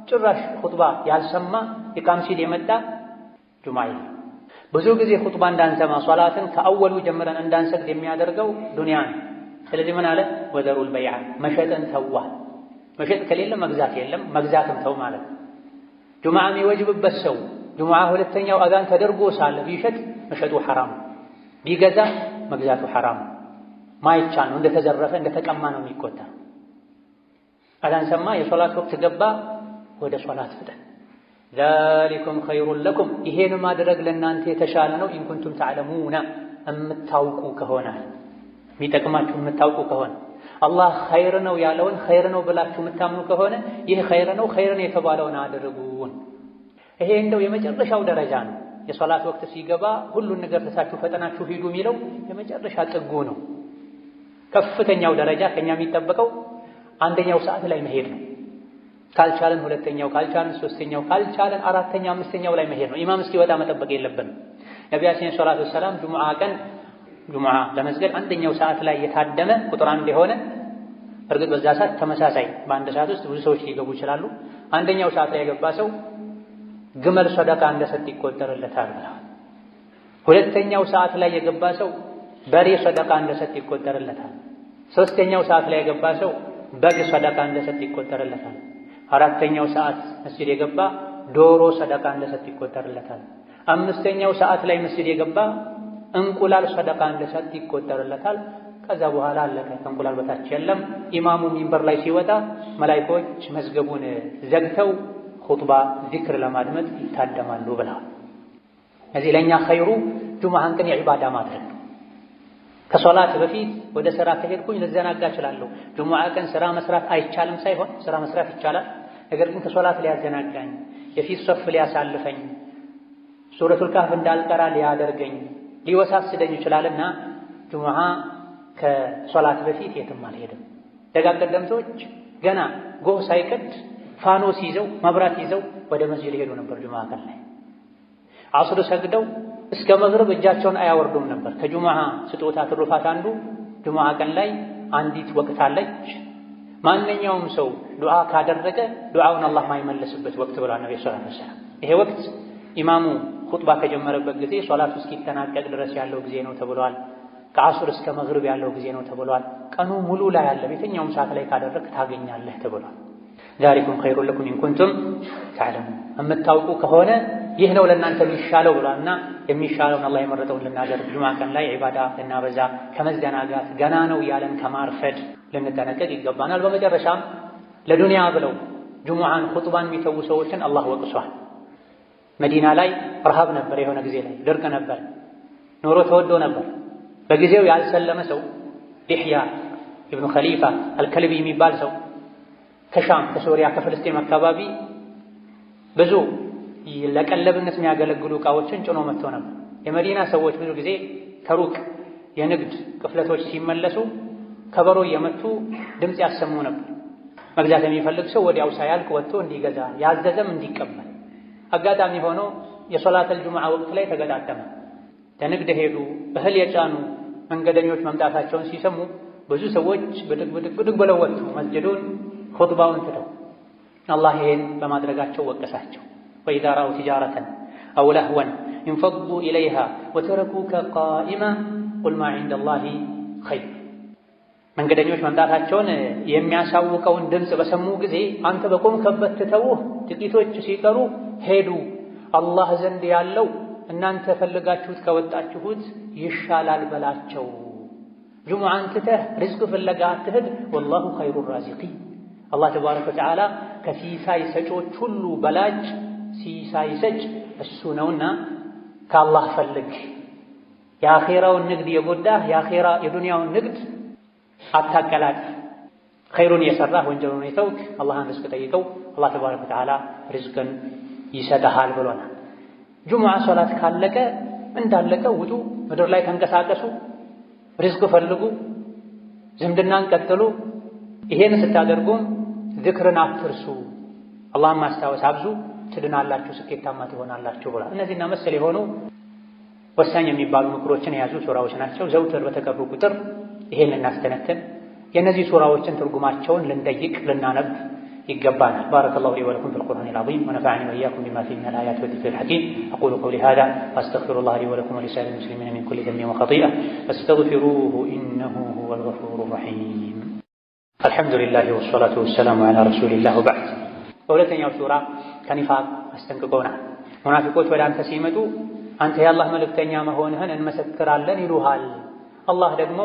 ጭራሽ ኹጥባ ያልሰማ ኢቃም ሲል የመጣ ጁሙዓ የለም። ብዙ ጊዜ ኹጥባ እንዳንሰማ ሶላትን ከአወሉ ጀምረን እንዳንሰግድ የሚያደርገው ዱንያ ነው። ስለዚህ ምን አለ? ወዘሩል በይዐ፣ መሸጥን ተዋ። መሸጥ ከሌለ መግዛት የለም፣ መግዛትም ተው ማለት ነው። ጁሙዓ የሚወጅብበት ሰው ጁሙዓ 2ኛው አዛን ተደርጎ ሳለ ቢሸጥ መሸጡ ሐራም፣ ቢገዛ መግዛቱ ሐራም። ማይቻል ነው፣ እንደተዘረፈ እንደተቀማ ነው የሚቆጠር። አዛን ሰማ፣ የሶላት ወቅት ገባ፣ ወደ ሶላት ፍጠን። ዛሊኩም ኸይሩን ለኩም፣ ይሄን ማድረግ ለእናንተ የተሻለ ነው። ኢን ኩንቱም ተዕለሙና፣ የምታውቁ ከሆነ የሚጠቅማችሁ የምታውቁ ከሆነ አላህ ኸይር ነው ያለውን ኸይር ነው ብላችሁ የምታምኑ ከሆነ ይህ ኸይር ነው፣ ኸይርን የተባለውን አድርጉን። ይሄ እንደው የመጨረሻው ደረጃ ነው። የሶላት ወቅት ሲገባ ሁሉን ነገር ተሳችሁ ፈጠናችሁ ሂዱ የሚለው የመጨረሻ ጥጉ ነው። ከፍተኛው ደረጃ ከኛ የሚጠበቀው 1ኛው ሰዓት ላይ መሄድ ነው። ካልቻለን 2ኛው፣ ካልቻለን 3ኛው፣ ካልቻለን 4ኛ፣ 5ኛው ላይ መሄድ ነው። ኢማም እስኪወጣ መጠበቅ የለብንም። ነቢያችን ሰለላሁ ዐለይሂ ወሰለም ጁሙዓ ቀን ጁሙዓ ለመስገድ 1ኛው ሰዓት ላይ የታደመ ቁጥር 1 የሆነ እርግጥ በዛ ሰዓት ተመሳሳይ በአንድ ሰዓት ውስጥ ብዙ ሰዎች ሊገቡ ይችላሉ። 1ኛው ሰዓት ላይ የገባ ሰው ግመል ሰደቃ እንደሰጥ ይቆጠርለታል ብለዋል። 2ኛው ሰዓት ላይ የገባ ሰው በሬ ሰደቃ እንደሰጥ ይቆጠርለታል። 3ኛው ሰዓት ላይ የገባ ሰው በግ ሰደቃ እንደሰጥ ይቆጠርለታል። 4ኛው ሰዓት መስጂድ የገባ ዶሮ ሰደቃ እንደሰጥ ይቆጠርለታል። 5ኛው ሰዓት ላይ መስጂድ የገባ እንቁላል ሰደቃ እንደሰጥ ይቆጠርለታል። ከዛ በኋላ አለቀ። ከእንቁላል በታች የለም። ኢማሙ ሚንበር ላይ ሲወጣ መላኢኮች መዝገቡን ዘግተው ኹጥባ ዚክር ለማድመጥ ይታደማሉ ብለዋል። እዚህ ለኛ ኸይሩ ጁሙዓን ቀን የዒባዳ ማድረግ ነው። ከሶላት በፊት ወደ ስራ ከሄድኩኝ ልዘናጋ እችላለሁ። ጁሙዓ ቀን ስራ መስራት አይቻልም ሳይሆን ስራ መስራት ይቻላል። ነገር ግን ከሶላት ሊያዘናጋኝ፣ የፊት ሶፍ ሊያሳልፈኝ፣ ሱረቱል ካህፍ እንዳልቀራ ሊያደርገኝ፣ ሊወሳስደኝ ይችላልና ጁሙዓ ከሶላት በፊት የትም አልሄድም። ደጋግ ቀደምቶች ገና ጎህ ሳይቀድ ፋኖስ ይዘው መብራት ይዘው ወደ መስጂድ ሄዱ ነበር ጁሙዓ ቀን ላይ። ዐስር ሰግደው እስከ መግሪብ እጃቸውን አያወርዱም ነበር። ከጁሙዓ ስጦታ ትሩፋት አንዱ ጁሙዓ ቀን ላይ አንዲት ወቅት አለች። ማንኛውም ሰው ዱዓ ካደረገ ዱዓውን አላህ ማይመለስበት ወቅት ብሏል ነብዩ ሰለላሁ ዐለይሂ ወሰለም። ይሄ ወቅት ኢማሙ ኹጥባ ከጀመረበት ጊዜ ሶላቱ እስኪጠናቀቅ ድረስ ያለው ጊዜ ነው ተብሏል። ከዐስር እስከ መግሪብ ያለው ጊዜ ነው ተብሏል። ቀኑ ሙሉ ላይ ያለ የትኛውም ሰዓት ላይ ካደረግ ታገኛለህ ተብሏል። ዛሊኩም ኸይሩን ለኩም ኢን ኩንቱም ተዕለሙን የምታውቁ ከሆነ ይህ ነው ለእናንተ የሚሻለው ብሏልና የሚሻለውን አላህ የመረጠውን ልናደርግ ጁሙዓ ቀን ላይ ዒባዳ ልናበዛ ከመዘናጋት ገና ነው ያለን ከማርፈድ ልንጠነቀቅ ይገባናል። በመጨረሻም ለዱንያ ብለው ጁሙዓን ኹጥባን የሚተዉ ሰዎችን አላህ ወቅሷል። መዲና ላይ ረሃብ ነበር፣ የሆነ ጊዜ ላይ ድርቅ ነበር፣ ኑሮ ተወዶ ነበር። በጊዜው ያልሰለመ ሰው ዲሕያ ኢብኑ ኸሊፋ አልከልቢ የሚባል ሰው ከሻም ከሶሪያ ከፍልስጤም አካባቢ ብዙ ለቀለብነት የሚያገለግሉ ዕቃዎችን ጭኖ መጥቶ ነበር። የመዲና ሰዎች ብዙ ጊዜ ከሩቅ የንግድ ቅፍለቶች ሲመለሱ ከበሮ እየመቱ ድምፅ ያሰሙ ነበር። መግዛት የሚፈልግ ሰው ወዲያው ሳያልቅ ወጥቶ እንዲገዛ ያዘዘም እንዲቀበል። አጋጣሚ ሆኖ የሶላተል ጁሙዓ ወቅት ላይ ተገጣጠመ። ለንግድ ሄዱ እህል የጫኑ መንገደኞች መምጣታቸውን ሲሰሙ ብዙ ሰዎች ብድግ ብለው ወጡ መስጅዱን ኹጥባውን ትተው። አላህ ይሄን በማድረጋቸው ወቀሳቸው። ወኢዛ ረአው ቲጃረተን አው ለህወን እንፈዱ ኢለይሃ ወተረኩከ ቃኢማ ቁል ማ ዒንደላሂ ኸይር። መንገደኞች መምጣታቸውን የሚያሳውቀውን ድምፅ በሰሙ ጊዜ አንተ በቆምከበት ትተውህ ጥቂቶች ሲቀሩ ሄዱ። አላህ ዘንድ ያለው እናንተ ፈልጋችሁት ከወጣችሁት ይሻላል በላቸው። ጁሙዓን ትተህ ሪዝቅ ፍለጋ አትሂድ። ወላሁ ኸይሩ ራዚቂን። አላህ ተባረከ ወተዓላ ከሲሳይ ሰጮች ሁሉ በላጭ ሲሳይ ሰጭ እሱ ነውና ከአላህ ፈልግ። የአኼራውን ንግድ የጎዳህ የአኼራ የዱንያውን ንግድ አታቀላቅ። ኸይሩን የሰራህ ወንጀሉን የተውክ አላህን ሪዝቅ ጠይቀው። አላህ ተባረከ ወተዓላ ሪዝቅን ይሰጥሃል ብሎናል። ጁሙዓ ሶላት ካለቀ እንዳለቀ ውጡ፣ ምድር ላይ ተንቀሳቀሱ፣ ሪዝቅ ፈልጉ፣ ዝምድናን ቀጥሉ። ይሄን ስታደርጉም ዝክርን አትርሱ፣ አላህን ማስታወስ አብዙ፣ ትድናላችሁ፣ ስኬታማ ትሆናላችሁ ብሏል። እነዚህና መሰል የሆኑ ወሳኝ የሚባሉ ምክሮችን የያዙ ሱራዎች ናቸው። ዘውትር በተቀሩ ቁጥር ይሄን ልናስተነትን የእነዚህ ሱራዎችን ትርጉማቸውን ልንጠይቅ ልናነብ ይገባናል። ባረከላሁ ሊ ወለኩም ፊል ቁርአኒል ዐዚም ወነፈዐኒ ወኢያኩም ቢማ ፊሂ ሚነል አያቲ ወዚክሪል ሐኪም አቁሉ ቀውሊ ሃዛ ወአስተግፊሩላህ ሊ ወለኩም ወሊሳኢሪል ሙስሊሚና ሚን ኩሊ ዘንቢን ወኸጢአ ፈስተግፊሩሁ ኢነሁ ሁወል ገፉሩር ረሒም። አልሐምዱሊላህ ወሰላቱ ወሰላሙ ዐላ ረሱሊላህ ወበዕድ። በሁለተኛው ሱራ ከኒፋቅ አስጠንቅቆናል። ሙናፊቆች ወደ አንተ ሲመጡ አንተ የአላህ መልእክተኛ መሆንህን እንመሰክራለን ይሉሃል። አላህ ደግሞ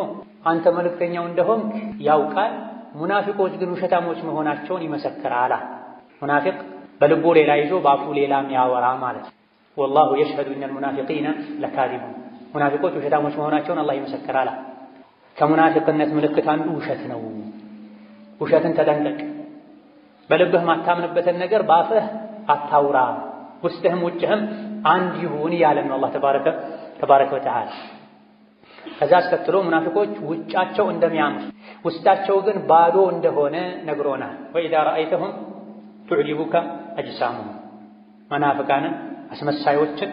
አንተ መልእክተኛው እንደሆንክ ያውቃል፣ ሙናፊቆች ግን ውሸታሞች መሆናቸውን ይመሰክራል። ሙናፊቅ በልቡ ሌላ ይዞ በአፉ ሌላ የሚያወራ ማለት ነው። ወላሁ የሽሀዱ ኢነል ሙናፊቂነ ለካዚቡን። ሙናፊቆች ውሸታሞች መሆናቸውን አላህ ይመሰክራል። ከሙናፊቅነት ምልክት አንዱ ውሸት ነው። ውሸትን ተጠንቀቅ። በልብህ ማታምንበትን ነገር በአፍህ አታውራ። ውስጥህም ውጭህም አንድ ይሁን እያለን ነው አላህ ተባረከ ወተዓላ። ከዛ አስከትሎ ሙናፊቆች ውጫቸው እንደሚያምር ውስጣቸው ግን ባዶ እንደሆነ ነግሮናል። ወኢዛ ረአይተሁም ቱዕጂቡከ አጅሳሙሁም። መናፍቃንን አስመሳዮችን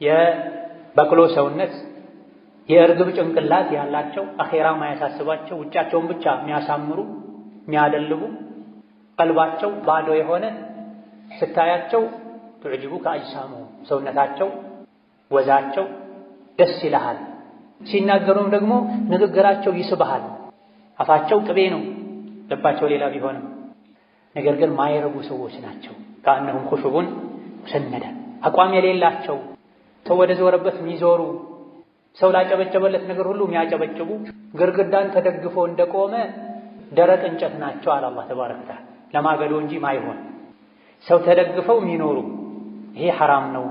የበቅሎ ሰውነት የእርግብ ጭንቅላት ያላቸው አኼራ ማያሳስባቸው ውጫቸውን ብቻ የሚያሳምሩ የሚያደልቡ ቀልባቸው ባዶ የሆነ ስታያቸው ቱዕጂቡከ አጅሳሙሁም ሰውነታቸው ወዛቸው ደስ ይልሃል። ሲናገሩም ደግሞ ንግግራቸው ይስብሃል። አፋቸው ቅቤ ነው፣ ልባቸው ሌላ ቢሆንም ነገር ግን ማይረቡ ሰዎች ናቸው። ከአነሁም ኹሹቡን ሙሰነዳ አቋም የሌላቸው ሰው ወደ ዞረበት የሚዞሩ ሰው ላጨበጨበለት ነገር ሁሉ የሚያጨበጭቡ ግርግዳን ተደግፎ እንደቆመ ደረቅ እንጨት ናቸው አለ አላህ ተባረከ ወተዓላ። ለማገዶ እንጂ ማይሆን ሰው ተደግፈው የሚኖሩ ይሄ ሐራም ነው፣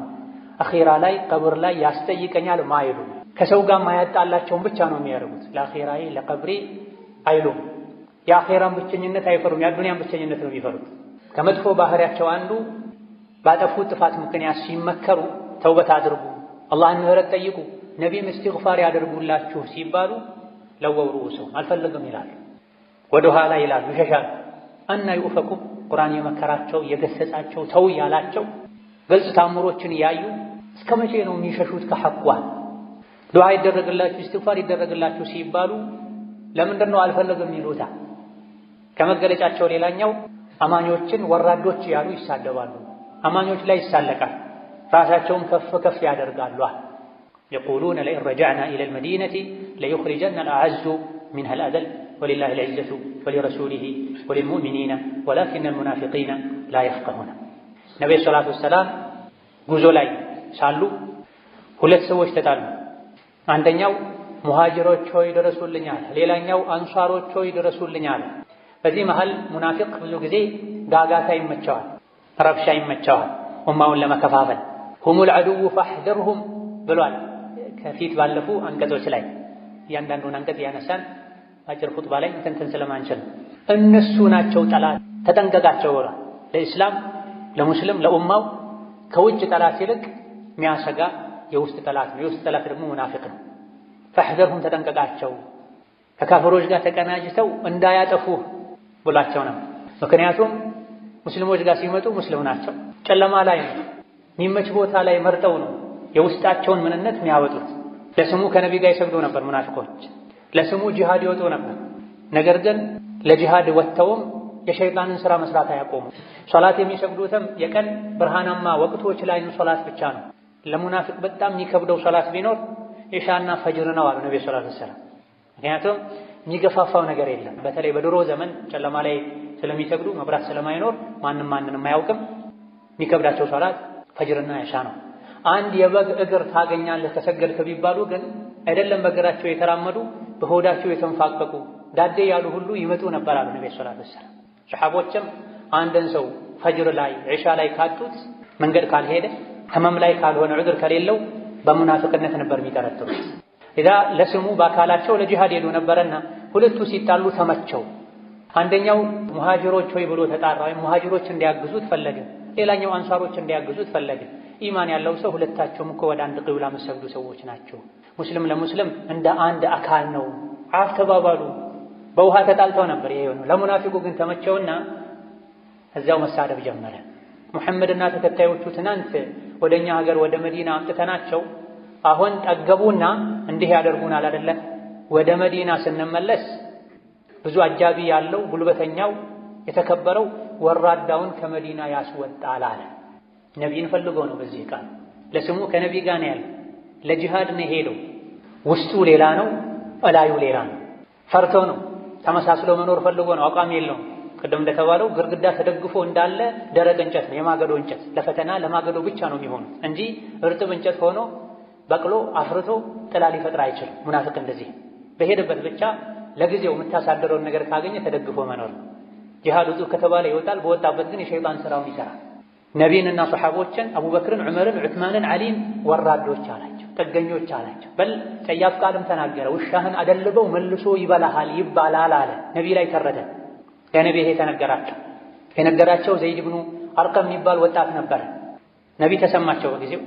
አኺራ ላይ ቀብር ላይ ያስጠይቀኛል ማይሉ ከሰው ጋር ማያጣላቸውን ብቻ ነው የሚያደርጉት። ለአኺራዬ ለቀብሬ አይሉም። የአኺራን ብቸኝነት አይፈሩም፣ የአዱንያን ብቸኝነት ነው የሚፈሩት። ከመጥፎ ባህሪያቸው አንዱ ባጠፉት ጥፋት ምክንያት ሲመከሩ ተውበት አድርጉ፣ አላህን ምህረት ጠይቁ፣ ነቢይም እስትግፋር ያደርጉላችሁ ሲባሉ ለወው ሩኡሰው አልፈልግም ይላሉ፣ ወደ ኋላ ይላሉ፣ ይሸሻሉ። አና ዩፈኩም ቁርአን የመከራቸው የገሰጻቸው ተው ያላቸው ግልጽ ታምሮችን ያዩ እስከመቼ ነው የሚሸሹት ከሐቋ? ዱዓ ይደረግላችሁ ኢስቲግፋር ይደረግላችሁ ሲባሉ ለምንድን ነው አልፈለግም ይሉታ? ከመገለጫቸው ሌላኛው አማኞችን ወራዶች ያሉ ይሳደባሉ። አማኞች ላይ ይሳለቃል። ራሳቸውን ከፍ ከፍ ያደርጋሉ። يقولون لئن رجعنا إلى المدينة ليخرجن الأعز منها الأذل ولله العزة ولرسوله وللمؤمنين ولكن المنافقين لا يفقهون ነብዩ ሰለላሁ ዐለይሂ ወሰለም ጉዞ ላይ ሳሉ ሁለት ሰዎች ተጣሉ። አንደኛው ሙሃጅሮች ሆይ ድረሱልኝ አለ። ሌላኛው አንሷሮች ሆይ ድረሱልኝ አለ። በዚህ መሃል ሙናፊቅ ብዙ ጊዜ ጋጋታ ይመቸዋል፣ ረብሻ ይመቸዋል፣ ኡማውን ለመከፋፈል ሁሙል ዐዱው ፈሕደርሁም ብሏል። ከፊት ባለፉ አንቀጾች ላይ እያንዳንዱን አንቀጽ ያነሳን አጭር ኹጥባ ላይ እንትን ስለማንችል እነሱ ናቸው ጠላት ተጠንቀቃቸው ብሏል። ለኢስላም ለሙስሊም ለኡማው ከውጭ ጠላት ይልቅ የሚያሰጋ የውስጥ ጠላት ነው። የውስጥ ጠላት ደግሞ ሙናፊቅ ነው። ፈሕደርሁም ተጠንቀቃቸው፣ ከካፍሮች ጋር ተቀናጅተው እንዳያጠፉ ብሏቸው ነው። ምክንያቱም ሙስሊሞች ጋር ሲመጡ ሙስሊም ናቸው፣ ጨለማ ላይ ነው፣ የሚመች ቦታ ላይ መርጠው ነው የውስጣቸውን ምንነት የሚያወጡት። ለስሙ ከነቢ ጋር ይሰግዱ ነበር ሙናፊቆች፣ ለስሙ ጂሃድ ይወጡ ነበር። ነገር ግን ለጂሃድ ወጥተውም የሸይጣንን ስራ መስራት አያቆሙ። ሶላት የሚሰግዱትም የቀን ብርሃናማ ወቅቶች ላይ ሶላት ብቻ ነው። ለሙናፊቅ በጣም የሚከብደው ሶላት ቢኖር ኢሻና ፈጅር ነው አሉ ነብዩ ሰለላሁ ዐለይሂ ወሰለም። ምክንያቱም የሚገፋፋው ነገር የለም። በተለይ በድሮ ዘመን ጨለማ ላይ ስለሚሰግዱ መብራት ስለማይኖር ማንንም አያውቅም። የሚከብዳቸው ሶላት ፈጅርና ኢሻ ነው። አንድ የበግ እግር ታገኛለህ ከሰገድክ ቢባሉ ግን አይደለም በእግራቸው የተራመዱ በሆዳቸው የተንፋቀቁ ዳዴ ያሉ ሁሉ ይመጡ ነበር አሉ ነብዩ ሰለላሁ ዐለይሂ ወሰለም። ሰሐቦችም አንድን ሰው ፈጅር ላይ ኢሻ ላይ ካጡት መንገድ ካልሄደ ህመም ላይ ካልሆነ ዑድር ከሌለው በሙናፊቅነት ነበር የሚጠረጥሩት። ኢዛ ለስሙ በአካላቸው ለጂሃድ ሄዱ ነበርና ሁለቱ ሲጣሉ ተመቸው። አንደኛው ሙሃጅሮች ሆይ ብሎ ተጣራ፣ ወይም ሙሃጅሮች እንዲያግዙት ፈለገ። ሌላኛው አንሳሮች እንዲያግዙት ፈለገ። ኢማን ያለው ሰው ሁለታቸውም እኮ ወደ አንድ ቂብላ የሚሰግዱ ሰዎች ናቸው። ሙስሊም ለሙስሊም እንደ አንድ አካል ነው። አፍ ተባባሉ። በውሃ ተጣልተው ነበር። ይሄ ነው። ለሙናፊቁ ግን ተመቸውና እዚያው መሳደብ ጀመረ። ሙሐመድና ተከታዮቹ ትናንት ወደኛ ሀገር ወደ መዲና አምጥተናቸው አሁን ጠገቡና እንዲህ ያደርጉናል አይደለ? ወደ መዲና ስንመለስ ብዙ አጃቢ ያለው ጉልበተኛው የተከበረው ወራዳውን ከመዲና ያስወጣል አለ። ነቢይን ፈልጎ ነው። በዚህ ቃል ለስሙ ከነቢይ ጋር ነው ያለው። ለጂሃድ ነው ሄደው ውስጡ ሌላ ነው፣ እላዩ ሌላ ነው። ፈርቶ ነው። ተመሳስሎ መኖር ፈልጎ ነው። አቋም የለውም። ቅድም እንደተባለው ግርግዳ ተደግፎ እንዳለ ደረቅ እንጨት ነው፣ የማገዶ እንጨት። ለፈተና ለማገዶ ብቻ ነው የሚሆነው እንጂ እርጥብ እንጨት ሆኖ በቅሎ አፍርቶ ጥላ ሊፈጥር አይችልም። ሙናፊቅ እንደዚህ በሄደበት ብቻ ለጊዜው የምታሳደረውን ነገር ካገኘ ተደግፎ መኖር። ጂሃድ ውጡ ከተባለ ይወጣል። በወጣበት ግን የሸይጣን ስራውን ይሰራል። ነቢይንና ሰሐቦችን አቡበክርን፣ ዑመርን፣ ዑስማንን፣ ዓሊን ወራዶች አላቸው፣ ጥገኞች አላቸው። በል ጸያፍ ቃልም ተናገረ። ውሻህን አደልበው መልሶ ይበላሃል ይባላል አለ። ነቢይ ላይ ተረደ። ለነቢይ ይሄ ተነገራቸው። የነገራቸው ዘይድ ብኑ አርቀም የሚባል ወጣት ነበር። ነቢይ ተሰማቸው። በጊዜው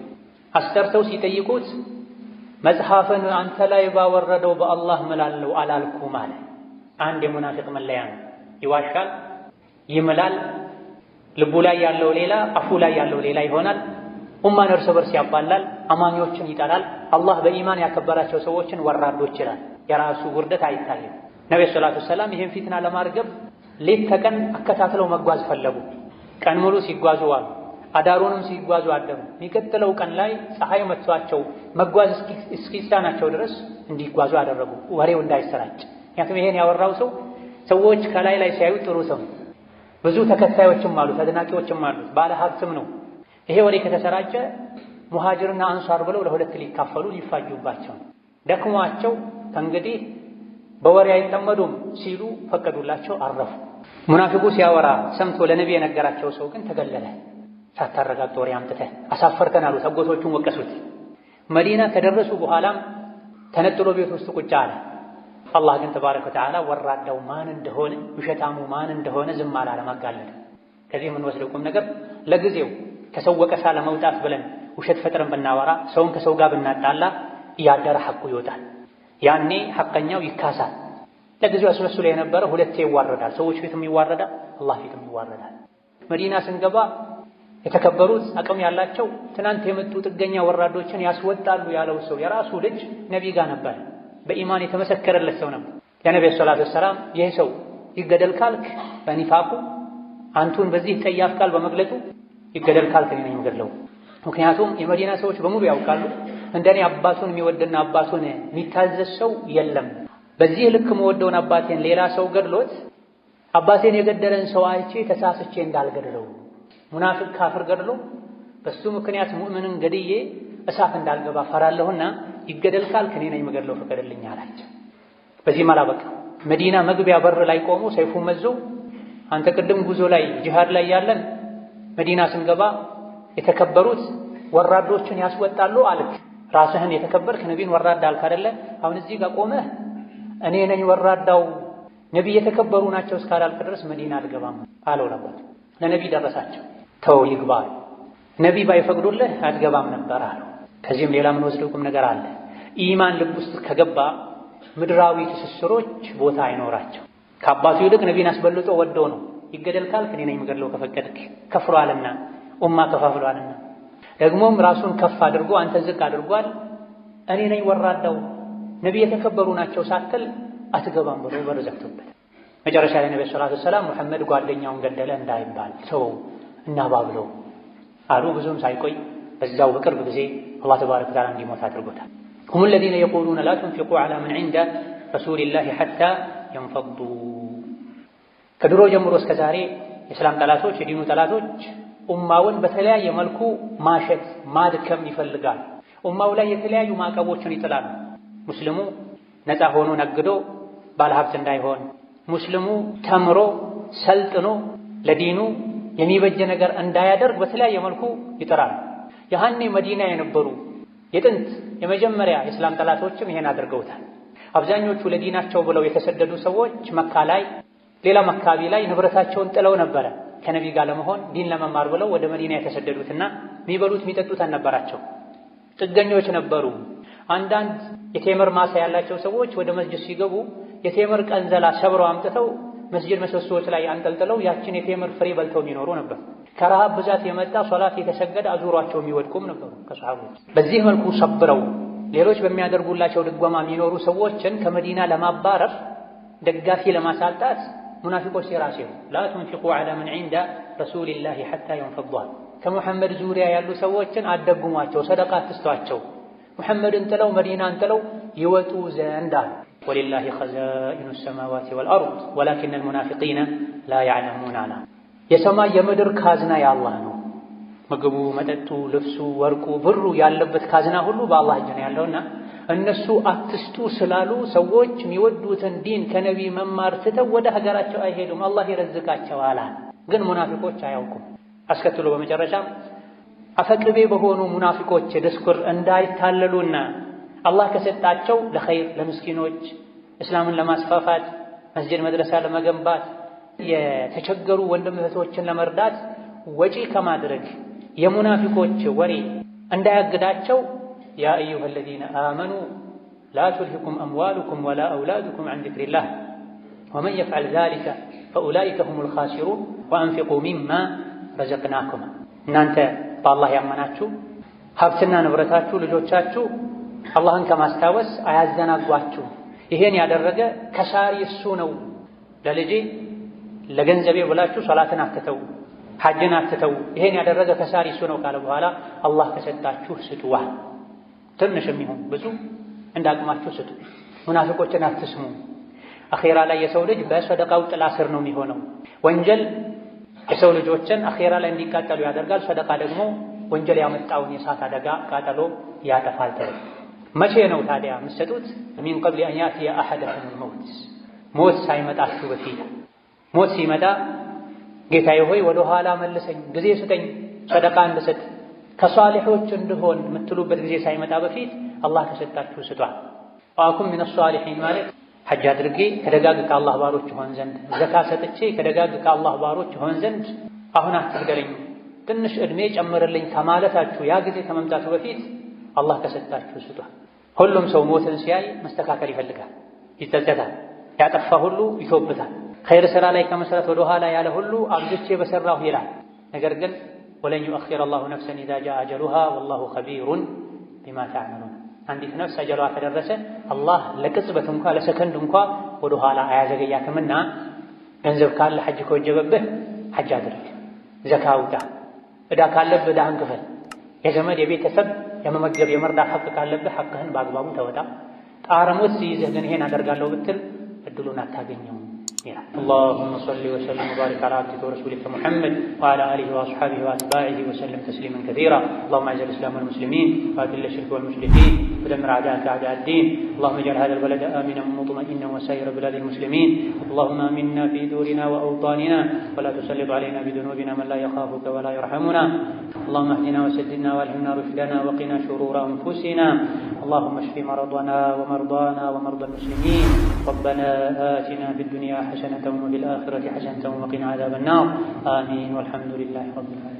አስተርተው ሲጠይቁት መጽሐፍን አንተ ላይ ባወረደው በአላህ እምላለሁ አላልኩም አለ። አንድ የሙናፊቅ መለያ ነው። ይዋሻል፣ ይምላል። ልቡ ላይ ያለው ሌላ፣ አፉ ላይ ያለው ሌላ ይሆናል። ኡማን እርስ በርስ ያባላል። አማኞችን ይጠላል። አላህ በኢማን ያከበራቸው ሰዎችን ወራዶች ይላል። የራሱ ውርደት አይታይም። ነብዩ ሰለላሁ ዐለይሂ ወሰለም ይህን ፊትና ለማርገብ ሌት ተቀን አከታትለው መጓዝ ፈለጉ። ቀን ሙሉ ሲጓዙ ዋሉ፣ አዳሩንም ሲጓዙ አደሩ። የሚቀጥለው ቀን ላይ ፀሐይ መጥቷቸው መጓዝ እስኪሳናቸው ድረስ እንዲጓዙ አደረጉ፣ ወሬው እንዳይሰራጭ። ምክንያቱም ይሄን ያወራው ሰው ሰዎች ከላይ ላይ ሲያዩ ጥሩ ሰው፣ ብዙ ተከታዮችም አሉት፣ አድናቂዎችም አሉት፣ ባለ ሀብትም ነው። ይሄ ወሬ ከተሰራጨ ሙሃጅርና አንሷር ብለው ለሁለት ሊካፈሉ ሊፋጁባቸው ደክሟቸው ከእንግዲህ በወሬ አይጠመዱም ሲሉ ፈቀዱላቸው፣ አረፉ። ሙናፊቁ ሲያወራ ሰምቶ ለነቢ የነገራቸው ሰው ግን ተገለለ። ሳታረጋግጥ ወሬ አምጥተህ አሳፈርከን አሉት። አጎቶቹን ወቀሱት። መዲና ከደረሱ በኋላም ተነጥሎ ቤት ውስጥ ቁጭ አለ። አላህ ግን ተባረከ ወተዓላ ወራዳው ማን እንደሆነ ውሸታሙ ማን እንደሆነ ዝም አላለም፣ አጋለጠ። ከዚህ የምንወስደው ቁም ነገር ለጊዜው ከሰው ወቀሳ ለመውጣት ብለን ውሸት ፈጥረን ብናወራ፣ ሰውን ከሰው ጋር ብናጣላ እያደረ ሐቁ ይወጣል። ያኔ ሐቀኛው ይካሳል። ለጊዜው አስመስሎ የነበረ ሁለቴ ይዋረዳል። ሰዎች ፊትም ይዋረዳል፣ አላህ ፊትም ይዋረዳል። መዲና ስንገባ የተከበሩት አቅም ያላቸው ትናንት የመጡ ጥገኛ ወራዶችን ያስወጣሉ ያለው ሰው የራሱ ልጅ ነቢይ ጋር ነበር። በኢማን የተመሰከረለት ሰው ነበር። የነብዩ ሰለላሁ ዐለይሂ ወሰለም ይህ ሰው ይገደል ካልክ በኒፋቁ አንቱን በዚህ ጠያፍ ቃል በመግለጡ ይገደል ካልክ እኔ ነኝ የምገድለው። ምክንያቱም የመዲና ሰዎች በሙሉ ያውቃሉ እንደኔ አባቱን የሚወድና አባቱን የሚታዘዝ ሰው የለም። በዚህ ልክ መወደውን አባቴን ሌላ ሰው ገድሎት አባቴን የገደለን ሰው አይቼ ተሳስቼ እንዳልገድለው ሙናፊቅ ካፍር ገድሎ በሱ ምክንያት ሙእምንን ገድዬ እሳት እንዳልገባ ፈራለሁና ይገደል ካልክ እኔ ነኝ የምገድለው ፍቀድልኝ አላቸው። በዚህም አላበቃ። መዲና መግቢያ በር ላይ ቆሞ ሰይፉን መዞ አንተ ቅድም ጉዞ ላይ ጂሃድ ላይ ያለን መዲና ስንገባ የተከበሩት ወራዶችን ያስወጣሉ አልክ። ራስህን የተከበርክ ነቢይን ወራዳ አልክ አይደለ? አሁን እዚህ ጋር ቆመህ እኔ ነኝ ወራዳው ነቢይ የተከበሩ ናቸው እስካላልክ ድረስ መዲና አልገባም አለው ነበር። ለነቢይ ደረሳቸው። ተው ይግባ፣ ነቢይ ባይፈቅዱልህ አትገባም ነበር አለው። ከዚህም ሌላ ምን ወስደው ቁም ነገር አለ። ኢማን ልብ ውስጥ ከገባ ምድራዊ ትስስሮች ቦታ አይኖራቸው። ከአባቱ ይልቅ ነቢይን አስበልጦ ወዶ ነው። ይገደል ካልክ እኔ ነኝ የምገድለው ከፈቀድክ። ከፍሯልና ኡማ ከፋፍሏልና ደግሞም ራሱን ከፍ አድርጎ አንተ ዝቅ አድርጓል። እኔ ነኝ ወራዳው ነቢይ የተከበሩ ናቸው ሳትል አትገባም ብሎ በር ዘግቶበት መጨረሻ ላይ ነብዩ ሰለላሁ ዐለይሂ ወሰለም መሐመድ ጓደኛውን ገደለ እንዳይባል ሰው እናባብለው አሉ። ብዙም ሳይቆይ በዛው በቅርብ ጊዜ አላህ ተባረከ ወተዓላ እንዲሞት አድርጎታል። هم الذين يقولون لا تنفقوا على من عند رسول الله حتى ينفضوا ከድሮ ጀምሮ እስከ ዛሬ የእስላም ጠላቶች የዲኑ ጠላቶች ኡማውን በተለያየ መልኩ ማሸት ማድከም ይፈልጋል። ኡማው ላይ የተለያዩ ማዕቀቦችን ይጥላሉ። ሙስሊሙ ነፃ ሆኖ ነግዶ ባለሀብት እንዳይሆን፣ ሙስሊሙ ተምሮ ሰልጥኖ ለዲኑ የሚበጀ ነገር እንዳያደርግ በተለያየ መልኩ ይጥራል። ያኔ መዲና የነበሩ የጥንት የመጀመሪያ የእስላም ጠላቶችም ይሄን አድርገውታል። አብዛኞቹ ለዲናቸው ብለው የተሰደዱ ሰዎች መካ ላይ ሌላ አካባቢ ላይ ንብረታቸውን ጥለው ነበረ ከነቢይ ጋር ለመሆን ዲን ለመማር ብለው ወደ መዲና የተሰደዱትና የሚበሉት የሚጠጡት አልነበራቸው። ጥገኞች ነበሩ። አንዳንድ የቴምር ማሳ ያላቸው ሰዎች ወደ መስጂድ ሲገቡ የቴምር ቀንዘላ ሰብረው አምጥተው መስጂድ ምሰሶዎች ላይ አንጠልጥለው ያችን የቴምር ፍሬ በልተው የሚኖሩ ነበር። ከረሃብ ብዛት የመጣ ሶላት የተሰገደ አዙሯቸው የሚወድቁም ነበሩ ከሰሃቦች። በዚህ መልኩ ሰብረው ሌሎች በሚያደርጉላቸው ድጎማ የሚኖሩ ሰዎችን ከመዲና ለማባረር ደጋፊ ለማሳጣት ሙናፊቆች ሲራሴው ላ ትንፊቁ ዐላ መን ዒንደ ረሱሊላሂ ሐታ የንፈዷ ከሙሐመድ ዙሪያ ያሉ ሰዎችን አደጉሟቸው፣ ሰደቃ አትስጧቸው፣ ሙሐመድን ጥለው መዲናን ጥለው ይወጡ ዘንድ አሉ። ወሊላሂ ኸዛኢኑ ሰማዋቲ ወልአርድ ወላኪነል ሙናፊቂነ ላ ያዕለሙን አላ። የሰማይ የምድር ካዝና የአላህ ነው። ምግቡ፣ መጠጡ፣ ልብሱ፣ ወርቁ፣ ብሩ ያለበት ካዝና ሁሉ በአላህ እጅ ነው ያለውና እነሱ አትስጡ ስላሉ ሰዎች የሚወዱትን ዲን ከነቢይ መማር ትተው ወደ ሀገራቸው አይሄዱም። አላህ ይረዝቃቸዋል። ግን ሙናፊቆች አያውቁም። አስከትሎ በመጨረሻም አፈቅቤ በሆኑ ሙናፊቆች ድስኩር እንዳይታለሉና አላህ ከሰጣቸው ለኸይር ለምስኪኖች እስላምን ለማስፋፋት መስጂድ መድረሳ ለመገንባት የተቸገሩ ወንድም እህቶችን ለመርዳት ወጪ ከማድረግ የሙናፊቆች ወሬ እንዳያግዳቸው ያ አዩሃ አለዚነ አመኑ ላ ቱልሂኩም አምዋሉኩም ወላ አውላዱኩም ዐን ዚክሪላህ ወመን የፍዐል ዛሊከ ፈኡላኢከ ሁሙል ኻሲሩን ወአንፊቁ ሚማ ረዘቅናኩም። እናንተ በአላህ ያመናችሁ ሀብትና ንብረታችሁ ልጆቻችሁ አላህን ከማስታወስ አያዘናጓችሁ። ይሄን ያደረገ ከሳሪ እሱ ነው። ለልጄ ለገንዘቤ ብላችሁ ሶላትን አትተው፣ ሐጅን አትተው። ይሄን ያደረገ ከሳሪ እሱ ነው ካለ በኋላ አላህ ከሰጣችሁ ስጡዋ። ትንሽም ይሁን ብዙ እንዳቅማችሁ ስጡ። ሙናፊቆችን አትስሙ። አኼራ ላይ የሰው ልጅ በሰደቃው ጥላ ስር ነው የሚሆነው። ወንጀል የሰው ልጆችን አኼራ ላይ እንዲቃጠሉ ያደርጋል። ሰደቃ ደግሞ ወንጀል ያመጣውን የእሳት አደጋ ቃጠሎ ያጠፋል። መቼ ነው ታዲያ የምትሰጡት? ሚን ቀብሊ አን ያእቲየ አሐደኩሙል መውት፣ ሞት ሳይመጣችሁ በፊት። ሞት ሲመጣ ጌታዬ ሆይ ወደ ኋላ መልሰኝ፣ ጊዜ ስጠኝ፣ ሰደቃ እንድሰጥ ከሷሊሖች እንድሆን የምትሉበት ጊዜ ሳይመጣ በፊት አላህ ከሰጣችሁ ስጧል። ወአኩን ሚነ ሷሊሒን ማለት ሐጅ አድርጌ ከደጋግ ከአላህ ባሮች ሆን ዘንድ፣ ዘካ ሰጥቼ ከደጋግ ከአላህ ባሮች ሆን ዘንድ አሁን አትግደለኝ፣ ትንሽ ዕድሜ ጨምርልኝ ከማለታችሁ ያ ጊዜ ከመምጣቱ በፊት አላህ ከሰጣችሁ ስጧል። ሁሉም ሰው ሞትን ሲያይ መስተካከል ይፈልጋል፣ ይጸጸታል። ያጠፋ ሁሉ ይቶብታል። ኸይር ሥራ ላይ ከመስራት ወደ ኋላ ያለ ሁሉ አብዝቼ በሰራሁ ይላል። ነገር ግን ወለን ዩአኺረ አላሁ ነፍሰን ኢዛ ጃአ አጀሉሃ ወላሁ ኸቢሩን ቢማ ተዕመሉን። አንዲት ነፍስ አጀሏ ከደረሰ አላህ ለቅጽበት እንኳ ለሰከንድ እንኳ ወደ ኋላ አያዘገያትምና ገንዘብ ካለ ሐጅ ከወጀበብህ ሐጅ አድርግ፣ ዘካ አውጣ፣ ዕዳ ካለብህ ዕዳህን ክፈል፣ የዘመድ የቤተሰብ የመመገብ የመርዳት ሐቅ ካለብህ ሐቅህን በአግባቡ ተወጣ። ጣረ ሞት ሲይዝህ ግን ይሄን አደርጋለሁ ብትል እድሉን አታገኘውም ይላል። اللهم صل وسلم وبارك على عبدك ورسولك محمد وعلى آله وأصحابه وأتباعه وسلم تسليما كثيرا. اللهم أعز الإسلام والمسلمين وأذل الشرك والمشركين ودمر أعداءك أعداء الدين. اللهم اجعل هذا البلد آمنا مطمئنا وسائر بلاد المسلمين. اللهم آمنا في دورنا وأوطاننا ولا تسلط علينا بذنوبنا من لا يخافك ولا يرحمنا. اللهم اهدنا وسددنا والهمنا رشدنا وقنا شرور أنفسنا. اللهم اشف مرضنا ومرضانا ومرضى المسلمين. ربنا آتنا في الدنيا حسنة وفي الآخرة حسنة وقنا عذاب النار. آمين والحمد لله رب العالمين.